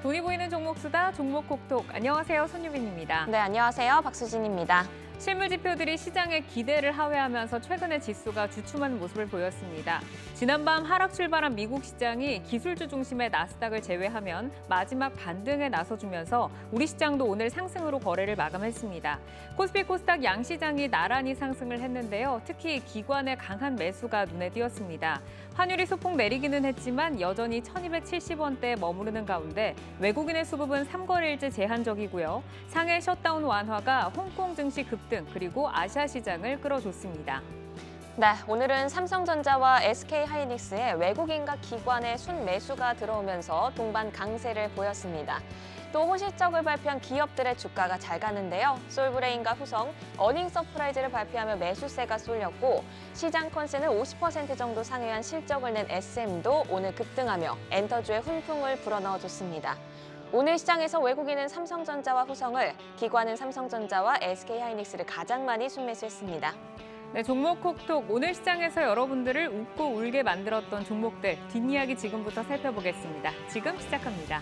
돈이 보이는 종목 수다 종목 콕톡. 안녕하세요, 손유빈입니다. 네, 안녕하세요. 박수진입니다. 실물 지표들이 시장의 기대를 하회하면서 최근에 지수가 주춤하는 모습을 보였습니다. 지난밤 하락 출발한 미국 시장이 기술주 중심의 나스닥을 제외하면 마지막 반등에 나서주면서 우리 시장도 오늘 상승으로 거래를 마감했습니다. 코스피 코스닥 양시장이 나란히 상승을 했는데요. 특히 기관의 강한 매수가 눈에 띄었습니다. 환율이 소폭 내리기는 했지만 여전히 1270원대에 머무르는 가운데 외국인의 수급은 3거래일째 제한적이고요. 상해 셧다운 완화가 홍콩 증시 급등 그리고 아시아 시장을 끌어줬습니다. 네, 오늘은 삼성전자와 SK하이닉스의 외국인과 기관의 순매수가 들어오면서 동반 강세를 보였습니다. 또 호실적을 발표한 기업들의 주가가 잘 가는데요. 솔브레인과 후성, 어닝 서프라이즈를 발표하며 매수세가 쏠렸고 시장 컨센을 50% 정도 상회한 실적을 낸 SM도 오늘 급등하며 엔터주의 훈풍을 불어넣어줬습니다. 오늘 시장에서 외국인은 삼성전자와 후성을, 기관은 삼성전자와 SK하이닉스를 가장 많이 순매수했습니다. 네, 종목 콕톡. 오늘 시장에서 여러분들을 웃고 울게 만들었던 종목들 뒷이야기 지금부터 살펴보겠습니다. 지금 시작합니다.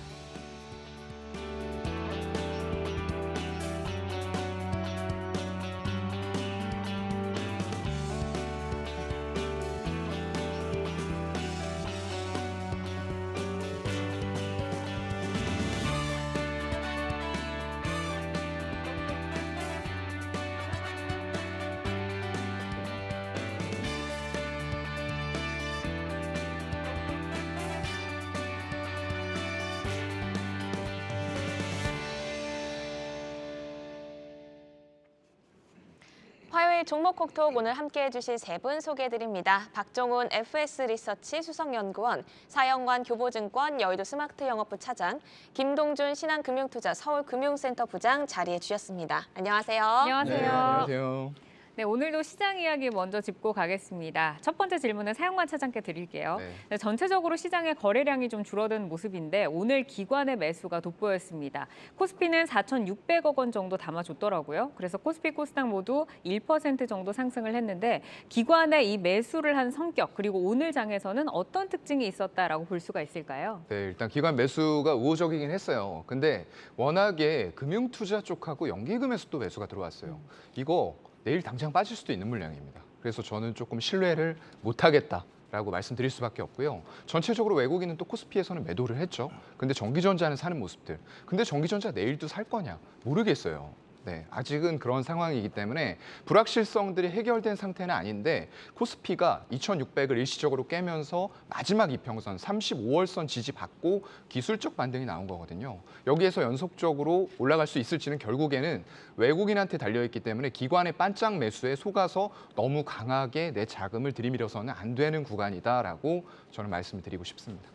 화요일 종목 콕톡 오늘 함께해 주실 세 분 소개해드립니다. 박종훈 FS 리서치 수석연구원, 사영관 교보증권 여의도 스마트 영업부 차장, 김동준 신한금융투자 서울금융센터 부장 자리해 주셨습니다. 안녕하세요. 안녕하세요. 네, 안녕하세요. 네, 오늘도 시장 이야기 먼저 짚고 가겠습니다. 첫 번째 질문은 사영관 차장께 드릴게요. 네, 전체적으로 시장의 거래량이 좀 줄어든 모습인데 오늘 기관의 매수가 돋보였습니다. 코스피는 4,600억 원 정도 담아줬더라고요. 그래서 코스피 코스닥 모두 1% 정도 상승을 했는데 기관의 이 매수를 한 성격 그리고 오늘 장에서는 어떤 특징이 있었다라고 볼 수가 있을까요? 네, 일단 기관 매수가 우호적이긴 했어요. 근데 워낙에 금융투자 쪽하고 연기금에서 또 매수가 들어왔어요. 이거 내일 당장 빠질 수도 있는 물량입니다. 그래서 저는 조금 신뢰를 못하겠다라고 말씀드릴 수밖에 없고요. 전체적으로 외국인은 또 코스피에서는 매도를 했죠. 근데 전기전자는 사는 모습들. 근데 전기전자 내일도 살 거냐? 모르겠어요. 네, 아직은 그런 상황이기 때문에 불확실성들이 해결된 상태는 아닌데 코스피가 2600을 일시적으로 깨면서 마지막 이평선 35월선 지지받고 기술적 반등이 나온 거거든요. 여기에서 연속적으로 올라갈 수 있을지는 결국에는 외국인한테 달려있기 때문에 기관의 반짝 매수에 속아서 너무 강하게 내 자금을 들이밀어서는 안 되는 구간이다라고 저는 말씀을 드리고 싶습니다.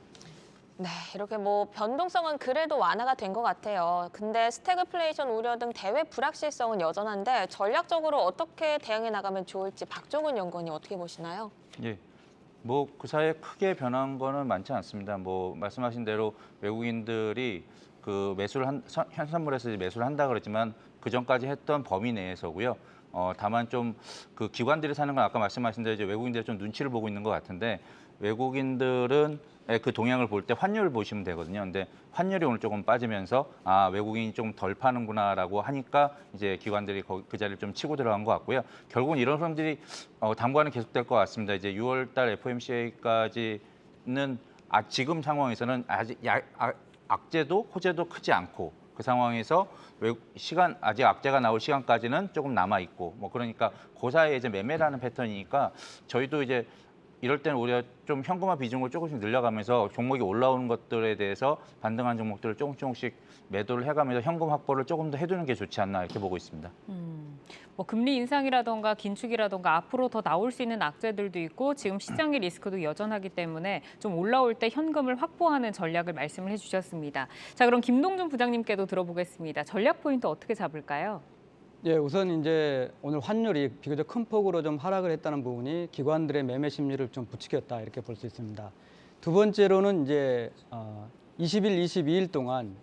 네, 이렇게 변동성은 그래도 완화가 된 것 같아요. 근데 스태그플레이션 우려 등 대외 불확실성은 여전한데 전략적으로 어떻게 대응해 나가면 좋을지 박종훈 연구원이 어떻게 보시나요? 예, 그 사이에 크게 변한 거는 많지 않습니다. 말씀하신 대로 외국인들이 그 현선물에서 매수를 한다 그랬지만 그 전까지 했던 범위 내에서고요. 다만 좀 그 기관들이 사는 건 아까 말씀하신 대로 이제 외국인들이 좀 눈치를 보고 있는 것 같은데 외국인들은 그 동향을 볼 때 환율을 보시면 되거든요. 근데 환율이 오늘 조금 빠지면서 외국인이 좀 덜 파는구나라고 하니까 이제 기관들이 그 자리를 좀 치고 들어간 것 같고요. 결국은 이런 흐름들이 당분간은 계속될 것 같습니다. 이제 6월달 FOMC까지는 지금 상황에서는 아직 악재도 호재도 크지 않고 그 상황에서 아직 악재가 나올 시간까지는 조금 남아 있고 그러니까 그 사이에 이제 매매라는 패턴이니까 저희도 이제 이럴 때는 오히려 좀 현금화 비중을 조금씩 늘려가면서 종목이 올라오는 것들에 대해서 반등한 종목들을 조금씩 매도를 해가면서 현금 확보를 조금 더 해두는 게 좋지 않나 이렇게 보고 있습니다. 금리 인상이라던가 긴축이라던가 앞으로 더 나올 수 있는 악재들도 있고 지금 시장의 리스크도 여전하기 때문에 좀 올라올 때 현금을 확보하는 전략을 말씀을 해주셨습니다. 자, 그럼 김동준 부장님께도 들어보겠습니다. 전략 포인트 어떻게 잡을까요? 예, 우선 이제 오늘 환율이 비교적 큰 폭으로 좀 하락을 했다는 부분이 기관들의 매매 심리를 좀 부추겼다 이렇게 볼 수 있습니다. 두 번째로는 이제 20일, 22일 동안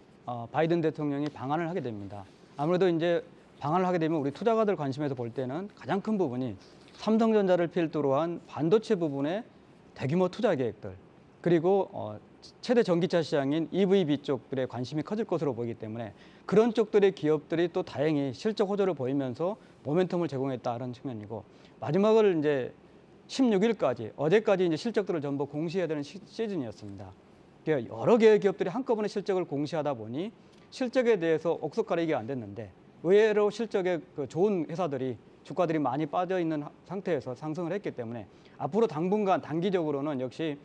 바이든 대통령이 방한을 하게 됩니다. 아무래도 이제 방한을 하게 되면 우리 투자가들 관심에서 볼 때는 가장 큰 부분이 삼성전자를 필두로 한 반도체 부분의 대규모 투자 계획들 그리고 최대 전기차 시장인 EVB 쪽들의 관심이 커질 것으로 보이기 때문에 그런 쪽들의 기업들이 또 다행히 실적 호조를 보이면서 모멘텀을 제공했다는 측면이고, 마지막을 이제 16일까지 어제까지 이제 실적들을 전부 공시해야 되는 시즌이었습니다. 그러니까 여러 개의 기업들이 한꺼번에 실적을 공시하다 보니 실적에 대해서 옥석 가리기가 안 됐는데, 의외로 실적에 그 좋은 회사들이 주가들이 많이 빠져 있는 상태에서 상승을 했기 때문에 앞으로 당분간 단기적으로는 역시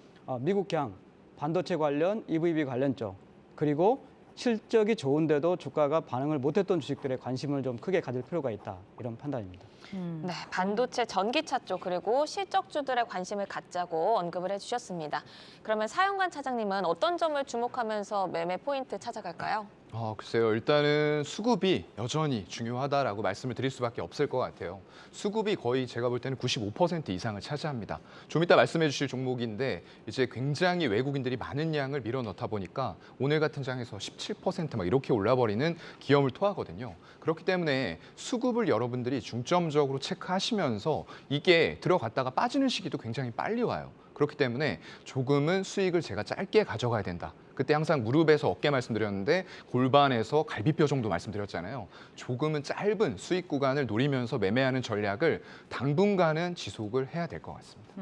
미국향 반도체 관련, EVB 관련 쪽, 그리고 실적이 좋은데도 주가가 반응을 못했던 주식들에 관심을 좀 크게 가질 필요가 있다, 이런 판단입니다. 네, 반도체, 전기차 쪽 그리고 실적주들의 관심을 갖자고 언급을 해주셨습니다. 그러면 사용관 차장님은 어떤 점을 주목하면서 매매 포인트 찾아갈까요? 글쎄요. 일단은 수급이 여전히 중요하다라고 말씀을 드릴 수밖에 없을 것 같아요. 수급이 거의 제가 볼 때는 95% 이상을 차지합니다. 좀 이따 말씀해 주실 종목인데 이제 굉장히 외국인들이 많은 양을 밀어 넣다 보니까 오늘 같은 장에서 17% 이렇게 올라버리는 기염을 토하거든요. 그렇기 때문에 수급을 여러분들이 중점적으로 체크하시면서 이게 들어갔다가 빠지는 시기도 굉장히 빨리 와요. 그렇기 때문에 조금은 수익을 제가 짧게 가져가야 된다. 그때 항상 무릎에서 어깨 말씀드렸는데 골반에서 갈비뼈 정도 말씀드렸잖아요. 조금은 짧은 수익 구간을 노리면서 매매하는 전략을 당분간은 지속을 해야 될 것 같습니다.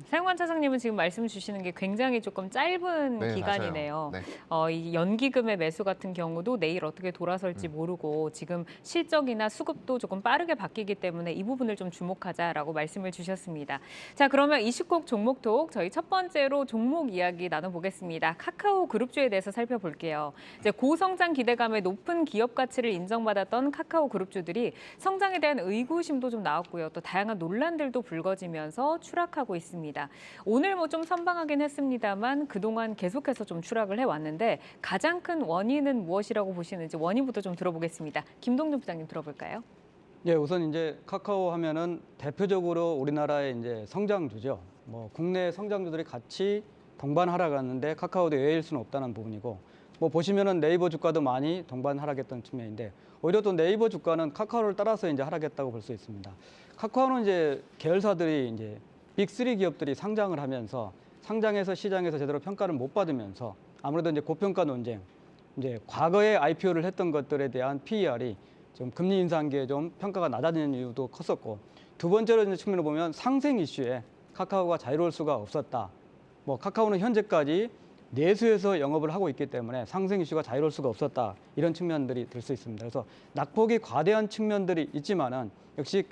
사용관 차장님은 지금 말씀 주시는 게 굉장히 조금 짧은 네, 기간이네요. 맞아요. 네. 이 연기금의 매수 같은 경우도 내일 어떻게 돌아설지 모르고 지금 실적이나 수급도 조금 빠르게 바뀌기 때문에 이 부분을 좀 주목하자라고 말씀을 주셨습니다. 자, 그러면 20곡 종목톡 저희 첫 번째로 종목 이야기 나눠보겠습니다. 카카오 그룹주에 대해서 살펴볼게요. 이제 고성장 기대감에 높은 기업 가치를 인정받았던 카카오 그룹주들이 성장에 대한 의구심도 좀 나왔고요. 또 다양한 논란들도 불거지면서 추락하고 있습니다. 오늘 뭐 좀 선방하긴 했습니다만 그동안 계속해서 좀 추락을 해왔는데 가장 큰 원인은 무엇이라고 보시는지 원인부터 좀 들어보겠습니다. 김동준 부장님 들어볼까요? 예, 우선 이제 카카오 하면은 대표적으로 우리나라의 이제 성장주죠. 뭐 국내 성장주들이 같이 동반 하락하는데 카카오도 예외일 수는 없다는 부분이고, 뭐 보시면은 네이버 주가도 많이 동반 하락했던 측면인데 오히려 또 네이버 주가는 카카오를 따라서 이제 하락했다고 볼 수 있습니다. 카카오는 이제 계열사들이 이제 빅3 기업들이 상장을 하면서 상장해서 시장에서 제대로 평가를 못 받으면서 아무래도 이제 고평가 논쟁, 이제 과거에 IPO를 했던 것들에 대한 PER이 좀 금리 인상기에 좀 평가가 낮아지는 이유도 컸었고, 두 번째로 이제 측면을 보면 상생 이슈에 카카오가 자유로울 수가 없었다. 뭐 카카오는 현재까지 내수에서 영업을 하고 있기 때문에 상생 이슈가 자유로울 수가 없었다, 이런 측면들이 들 수 있습니다. 그래서 낙폭이 과대한 측면들이 있지만은 역시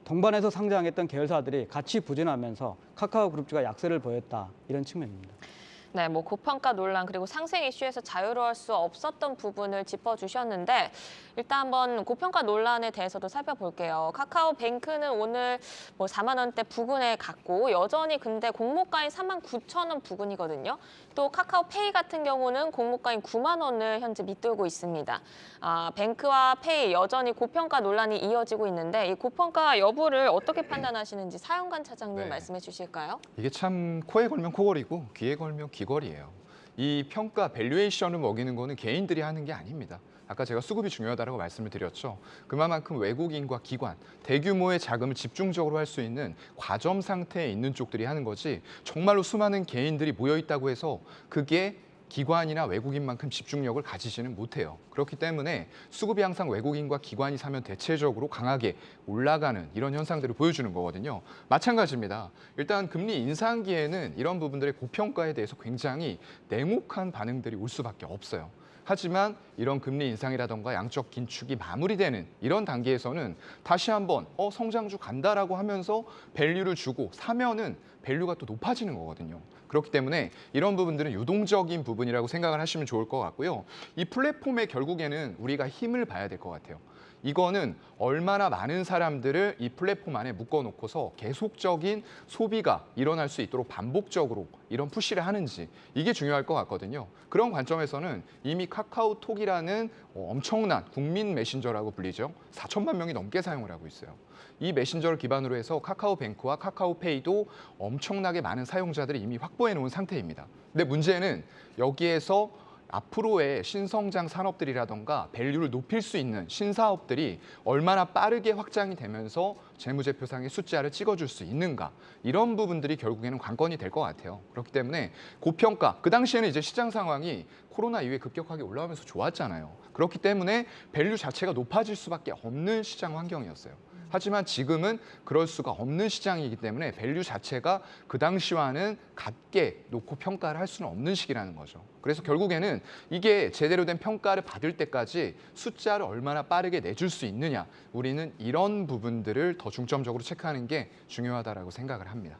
동반해서 상장했던 계열사들이 같이 부진하면서 카카오 그룹주가 약세를 보였다, 이런 측면입니다. 네, 뭐 고평가 논란 그리고 상생 이슈에서 자유로울 수 없었던 부분을 짚어주셨는데 일단 한번 고평가 논란에 대해서도 살펴볼게요. 카카오뱅크는 오늘 뭐 4만 원대 부근에 갔고 여전히 근데 공모가인 4만 9천 원 부근이거든요. 또 카카오페이 같은 경우는 공모가인 9만 원을 현재 밑돌고 있습니다. 뱅크와 페이 여전히 고평가 논란이 이어지고 있는데 이 고평가 여부를 어떻게 판단하시는지 사용관 차장님 네. 말씀해 주실까요? 이게 참 코에 걸면 코걸이고 귀에 걸면 귀걸이에요. 이 평가 밸류에이션을 먹이는 거는 개인들이 하는 게 아닙니다. 아까 제가 수급이 중요하다고 말씀을 드렸죠. 그만큼 외국인과 기관, 대규모의 자금을 집중적으로 할 수 있는 과점 상태에 있는 쪽들이 하는 거지, 정말로 수많은 개인들이 모여 있다고 해서 그게 기관이나 외국인만큼 집중력을 가지지는 못해요. 그렇기 때문에 수급이 항상 외국인과 기관이 사면 대체적으로 강하게 올라가는 이런 현상들을 보여주는 거거든요. 마찬가지입니다. 일단 금리 인상기에는 이런 부분들의 고평가에 대해서 굉장히 냉혹한 반응들이 올 수밖에 없어요. 하지만 이런 금리 인상이라던가 양적 긴축이 마무리되는 이런 단계에서는 다시 한번 성장주 간다라고 하면서 밸류를 주고 사면은 밸류가 또 높아지는 거거든요. 그렇기 때문에 이런 부분들은 유동적인 부분이라고 생각을 하시면 좋을 것 같고요. 이 플랫폼에 결국에는 우리가 힘을 봐야 될 것 같아요. 이거는 얼마나 많은 사람들을 이 플랫폼 안에 묶어놓고서 계속적인 소비가 일어날 수 있도록 반복적으로 이런 푸시를 하는지, 이게 중요할 것 같거든요. 그런 관점에서는 이미 카카오톡이라는 엄청난 국민 메신저라고 불리죠. 4천만 명이 넘게 사용을 하고 있어요. 이 메신저를 기반으로 해서 카카오뱅크와 카카오페이도 엄청나게 많은 사용자들이 이미 확보해 놓은 상태입니다. 근데 문제는 여기에서 앞으로의 신성장 산업들이라던가 밸류를 높일 수 있는 신사업들이 얼마나 빠르게 확장이 되면서 재무제표상의 숫자를 찍어줄 수 있는가, 이런 부분들이 결국에는 관건이 될 것 같아요. 그렇기 때문에 고평가, 그 당시에는 이제 시장 상황이 코로나 이후에 급격하게 올라오면서 좋았잖아요. 그렇기 때문에 밸류 자체가 높아질 수밖에 없는 시장 환경이었어요. 하지만 지금은 그럴 수가 없는 시장이기 때문에 밸류 자체가 그 당시와는 같게 놓고 평가를 할 수는 없는 시기라는 거죠. 그래서 결국에는 이게 제대로 된 평가를 받을 때까지 숫자를 얼마나 빠르게 내줄 수 있느냐, 우리는 이런 부분들을 더 중점적으로 체크하는 게 중요하다라고 생각을 합니다.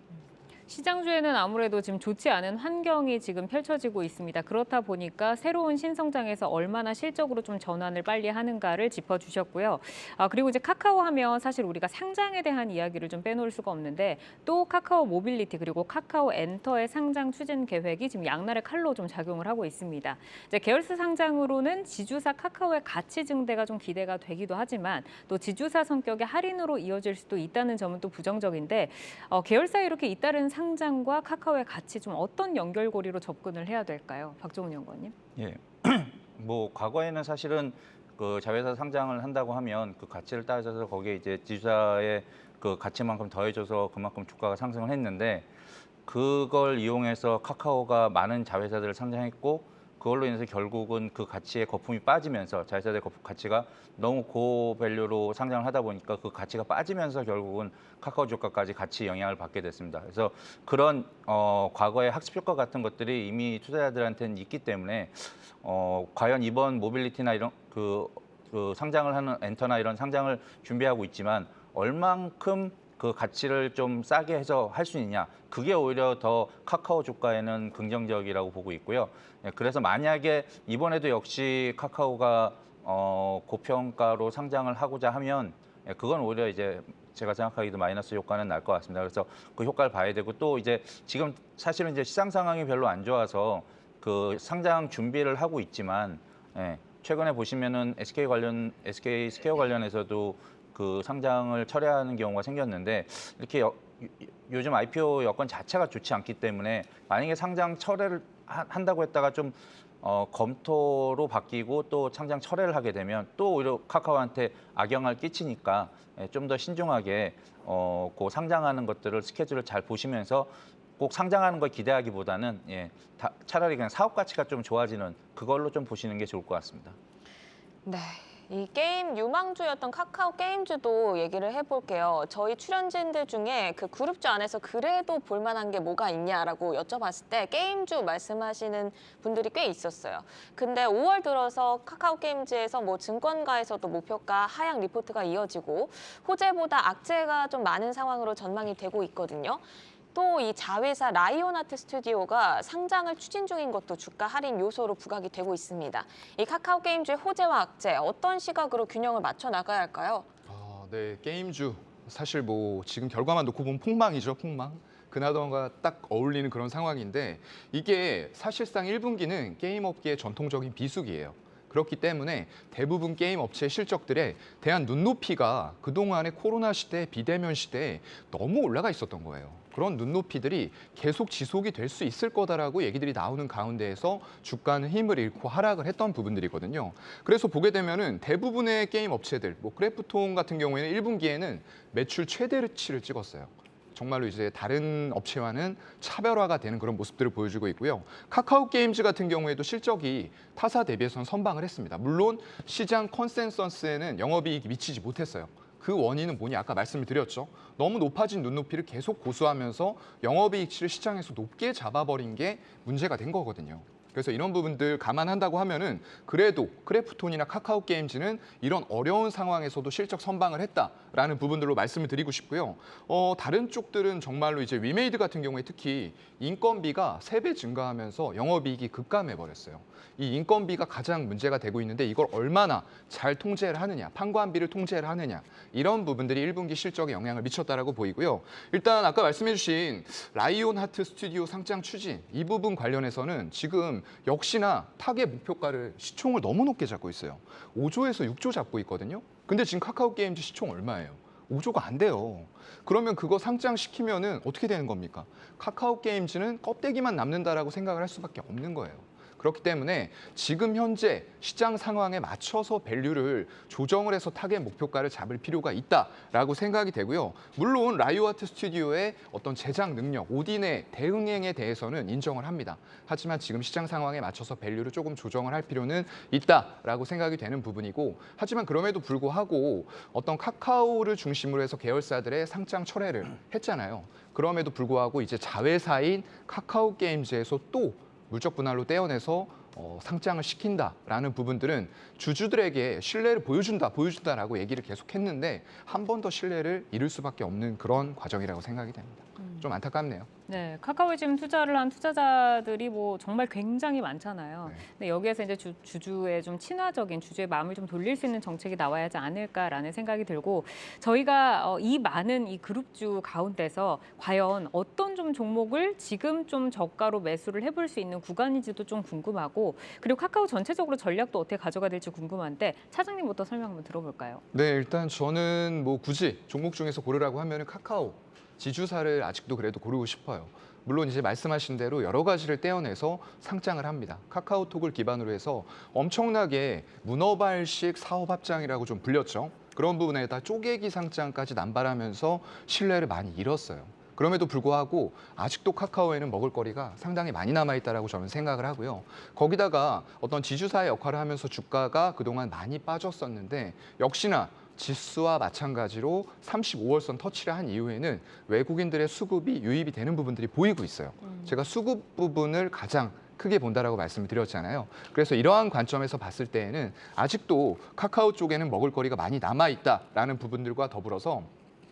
시장주에는 아무래도 지금 좋지 않은 환경이 지금 펼쳐지고 있습니다. 그렇다 보니까 새로운 신성장에서 얼마나 실적으로 좀 전환을 빨리 하는가를 짚어주셨고요. 그리고 이제 카카오 하면 사실 우리가 상장에 대한 이야기를 좀 빼놓을 수가 없는데, 또 카카오 모빌리티 그리고 카카오 엔터의 상장 추진 계획이 지금 양날의 칼로 좀 작용을 하고 있습니다. 이제 계열사 상장으로는 지주사 카카오의 가치 증대가 좀 기대가 되기도 하지만, 또 지주사 성격의 할인으로 이어질 수도 있다는 점은 또 부정적인데, 계열사에 이렇게 잇따른 상장과 카카오의 가치 좀 어떤 연결고리로 접근을 해야 될까요? 박종훈 연구원님. 예. 뭐 과거에는 사실은 그 자회사 상장을 한다고 하면 그 가치를 따져서 거기에 이제 지주사의 그 가치만큼 더해줘서 그만큼 주가가 상승을 했는데, 그걸 이용해서 카카오가 많은 자회사들을 상장했고, 그걸로 인해서 결국은 그 가치의 거품이 빠지면서 자회사의 가치가 너무 고밸류로 상장을 하다 보니까 그 가치가 빠지면서 결국은 카카오 주가까지 같이 영향을 받게 됐습니다. 그래서 그런 과거의 학습 효과 같은 것들이 이미 투자자들한테는 있기 때문에 과연 이번 모빌리티나 이런 그 상장을 하는 엔터나 이런 상장을 준비하고 있지만 얼만큼 그 가치를 좀 싸게 해서 할 수 있냐, 그게 오히려 더 카카오 주가에는 긍정적이라고 보고 있고요. 그래서 만약에 이번에도 역시 카카오가 고평가로 상장을 하고자 하면 그건 오히려 이제 제가 생각하기도 마이너스 효과는 날 것 같습니다. 그래서 그 효과를 봐야 되고, 또 이제 지금 사실은 이제 시장 상황이 별로 안 좋아서 그 상장 준비를 하고 있지만, 최근에 보시면은 SK 스퀘어 관련해서도 그 상장을 철회하는 경우가 생겼는데, 이렇게 요즘 IPO 여건 자체가 좋지 않기 때문에 만약에 상장 철회를 한다고 했다가 좀 검토로 바뀌고 또 상장 철회를 하게 되면 또 오히려 카카오한테 악영향을 끼치니까 좀 더 신중하게 그 상장하는 것들을 스케줄을 잘 보시면서 꼭 상장하는 걸 기대하기보다는 차라리 그냥 사업 가치가 좀 좋아지는 그걸로 좀 보시는 게 좋을 것 같습니다. 네. 이 게임 유망주였던 카카오 게임즈도 얘기를 해볼게요. 저희 출연진들 중에 그 그룹주 안에서 그래도 볼만한 게 뭐가 있냐라고 여쭤봤을 때 게임주 말씀하시는 분들이 꽤 있었어요. 근데 5월 들어서 카카오 게임즈에서 뭐 증권가에서도 목표가 하향 리포트가 이어지고 호재보다 악재가 좀 많은 상황으로 전망이 되고 있거든요. 또 이 자회사 라이온하트 스튜디오가 상장을 추진 중인 것도 주가 할인 요소로 부각이 되고 있습니다. 이 카카오 게임즈의 호재와 악재 어떤 시각으로 균형을 맞춰 나가야 할까요? 네, 게임주 사실 뭐 지금 결과만 놓고 보면 폭망이죠, 폭망. 그나마가 딱 어울리는 그런 상황인데, 이게 사실상 1분기는 게임 업계의 전통적인 비수기예요. 그렇기 때문에 대부분 게임 업체의 실적들에 대한 눈높이가 그동안의 코로나 시대, 비대면 시대에 너무 올라가 있었던 거예요. 그런 눈높이들이 계속 지속이 될 수 있을 거다라고 얘기들이 나오는 가운데에서 주가는 힘을 잃고 하락을 했던 부분들이거든요. 그래서 보게 되면은 대부분의 게임 업체들, 뭐 크래프톤 같은 경우에는 1분기에는 매출 최대치를 찍었어요. 정말로 이제 다른 업체와는 차별화가 되는 그런 모습들을 보여주고 있고요. 카카오 게임즈 같은 경우에도 실적이 타사 대비해서는 선방을 했습니다. 물론 시장 컨센서스에는 영업이익이 미치지 못했어요. 그 원인은 뭐냐, 아까 말씀을 드렸죠. 너무 높아진 눈높이를 계속 고수하면서 영업이익치를 시장에서 높게 잡아버린 게 문제가 된 거거든요. 그래서 이런 부분들 감안한다고 하면은 그래도 크래프톤이나 카카오 게임즈는 이런 어려운 상황에서도 실적 선방을 했다라는 부분들로 말씀을 드리고 싶고요. 다른 쪽들은 정말로 이제 위메이드 같은 경우에 특히 인건비가 3배 증가하면서 영업이익이 급감해 버렸어요. 이 인건비가 가장 문제가 되고 있는데 이걸 얼마나 잘 통제를 하느냐, 판관비를 통제를 하느냐, 이런 부분들이 1분기 실적에 영향을 미쳤다라고 보이고요. 일단 아까 말씀해 주신 라이온하트 스튜디오 상장 추진, 이 부분 관련해서는 지금 역시나 타겟 목표가를 시총을 너무 높게 잡고 있어요. 5조에서 6조 잡고 있거든요. 근데 지금 카카오 게임즈 시총 얼마예요? 5조가 안 돼요. 그러면 그거 상장시키면은 어떻게 되는 겁니까? 카카오 게임즈는 껍데기만 남는다라고 생각을 할 수밖에 없는 거예요. 그렇기 때문에 지금 현재 시장 상황에 맞춰서 밸류를 조정을 해서 타겟 목표가를 잡을 필요가 있다라고 생각이 되고요. 물론 라이오 아트 스튜디오의 어떤 제작 능력, 오딘의 대응행에 대해서는 인정을 합니다. 하지만 지금 시장 상황에 맞춰서 밸류를 조금 조정을 할 필요는 있다라고 생각이 되는 부분이고, 하지만 그럼에도 불구하고 어떤 카카오를 중심으로 해서 계열사들의 상장 철회를 했잖아요. 그럼에도 불구하고 이제 자회사인 카카오 게임즈에서 또 물적 분할로 떼어내서 상장을 시킨다라는 부분들은 주주들에게 신뢰를 보여준다라고 얘기를 계속했는데 한 번 더 신뢰를 잃을 수밖에 없는 그런 과정이라고 생각이 됩니다. 좀 안타깝네요. 네, 카카오에 지금 투자를 한 투자자들이 뭐 정말 굉장히 많잖아요. 네. 근데 여기에서 이제 주주의 좀 친화적인 주주의 마음을 좀 돌릴 수 있는 정책이 나와야 하지 않을까라는 생각이 들고, 저희가 이 많은 이 그룹주 가운데서 과연 어떤 좀 종목을 지금 좀 저가로 매수를 해볼 수 있는 구간인지도 좀 궁금하고, 그리고 카카오 전체적으로 전략도 어떻게 가져가 될지 궁금한데 차장님부터 설명 한번 들어볼까요? 네, 일단 저는 뭐 굳이 종목 중에서 고르라고 하면 카카오 지주사를 아직도 그래도 고르고 싶어요. 물론 이제 말씀하신 대로 여러 가지를 떼어내서 상장을 합니다. 카카오톡을 기반으로 해서 엄청나게 문어발식 사업 합장이라고 좀 불렸죠. 그런 부분에다 쪼개기 상장까지 남발하면서 신뢰를 많이 잃었어요. 그럼에도 불구하고 아직도 카카오에는 먹을거리가 상당히 많이 남아있다라고 저는 생각을 하고요. 거기다가 어떤 지주사의 역할을 하면서 주가가 그동안 많이 빠졌었는데 역시나 지수와 마찬가지로 35월선 터치를 한 이후에는 외국인들의 수급이 유입이 되는 부분들이 보이고 있어요. 제가 수급 부분을 가장 크게 본다라고 말씀을 드렸잖아요. 그래서 이러한 관점에서 봤을 때에는 아직도 카카오 쪽에는 먹을거리가 많이 남아있다라는 부분들과 더불어서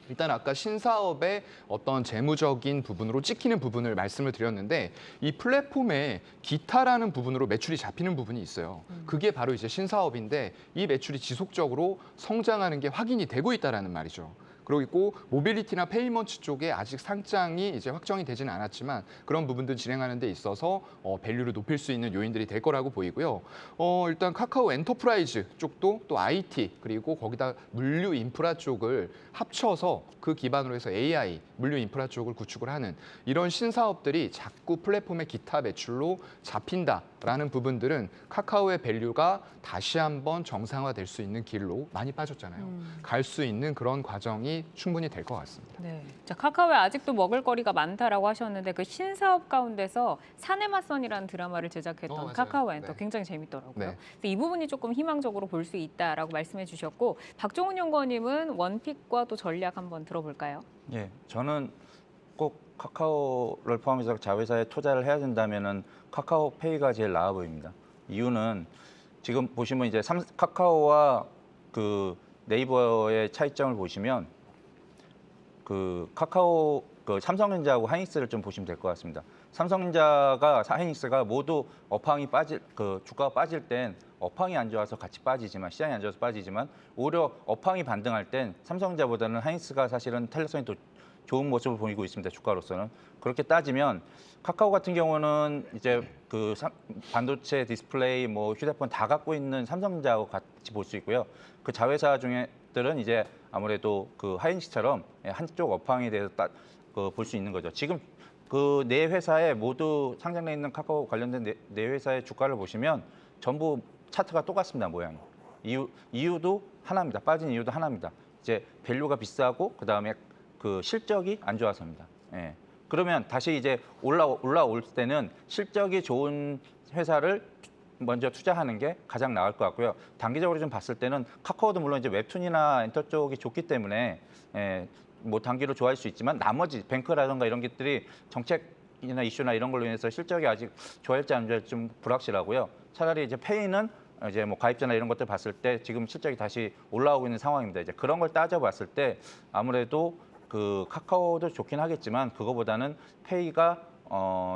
일단 아까 신사업의 어떤 재무적인 부분으로 찍히는 부분을 말씀을 드렸는데 이 플랫폼의 기타라는 부분으로 매출이 잡히는 부분이 있어요. 그게 바로 이제 신사업인데 이 매출이 지속적으로 성장하는 게 확인이 되고 있다라는 말이죠. 그리고 모빌리티나 페이먼트 쪽에 아직 상장이 이제 확정이 되지는 않았지만 그런 부분들 진행하는 데 있어서 밸류를 높일 수 있는 요인들이 될 거라고 보이고요. 일단 카카오 엔터프라이즈 쪽도 또 IT 그리고 거기다 물류 인프라 쪽을 합쳐서 그 기반으로 해서 AI 물류 인프라 쪽을 구축을 하는 이런 신사업들이 자꾸 플랫폼의 기타 매출로 잡힌다라는 부분들은 카카오의 밸류가 다시 한번 정상화될 수 있는 길로 많이 빠졌잖아요. 갈 수 있는 그런 과정이 충분히 될 것 같습니다. 네. 자, 카카오에 아직도 먹을거리가 많다라고 하셨는데 그 신사업 가운데서 사내 맞선이라는 드라마를 제작했던 맞아요. 카카오 엔터 네. 굉장히 재밌더라고요. 네. 그래서 이 부분이 조금 희망적으로 볼 수 있다라고 말씀해 주셨고, 박종훈 연구원님은 원픽과 또 전략 한번 들어볼까요? 예, 저는 꼭 카카오를 포함해서 자회사에 투자를 해야 된다면은 카카오페이가 제일 나아 보입니다. 이유는 지금 보시면 이제 카카오와 그 네이버의 차이점을 보시면 그 카카오 그 삼성전자하고 하이닉스를 좀 보시면 될 것 같습니다. 삼성전자가 하이닉스가 모두 업황이 빠질 그 주가가 빠질 땐 업황이 안 좋아서 같이 빠지지만 시장이 안 좋아서 빠지지만 오히려 업황이 반등할 땐 삼성전자보다는 하이닉스가 사실은 탄력성이 더 좋은 모습을 보이고 있습니다. 주가로서는. 그렇게 따지면 카카오 같은 경우는 이제 그 반도체, 디스플레이, 뭐 휴대폰 다 갖고 있는 삼성전자하고 같이 볼 수 있고요. 그 자회사 중에들은 이제 아무래도 그 하이닉스처럼 한쪽 업황에 대해서 볼 수 있는 거죠. 지금 그 네 회사에 모두 상장돼 있는 카카오 관련된 네 회사의 주가를 보시면 전부 차트가 똑같습니다. 모양이. 이유도 하나입니다. 빠진 이유도 하나입니다. 이제 밸류가 비싸고 그다음에 그 실적이 안 좋아서입니다. 예. 그러면 다시 이제 올라올 때는 실적이 좋은 회사를 먼저 투자하는 게 가장 나을 것 같고요. 단기적으로 좀 봤을 때는 카카오도 물론 이제 웹툰이나 엔터 쪽이 좋기 때문에 뭐 단기로 좋아할 수 있지만 나머지 뱅크라든가 이런 것들이 정책이나 이슈나 이런 걸로 인해서 실적이 아직 좋아할지 안 좋아할지 좀 불확실하고요. 차라리 이제 페이는 이제 뭐 가입자나 이런 것들 봤을 때 지금 실적이 다시 올라오고 있는 상황입니다. 이제 그런 걸 따져봤을 때 아무래도 그 카카오도 좋긴 하겠지만 그거보다는 페이가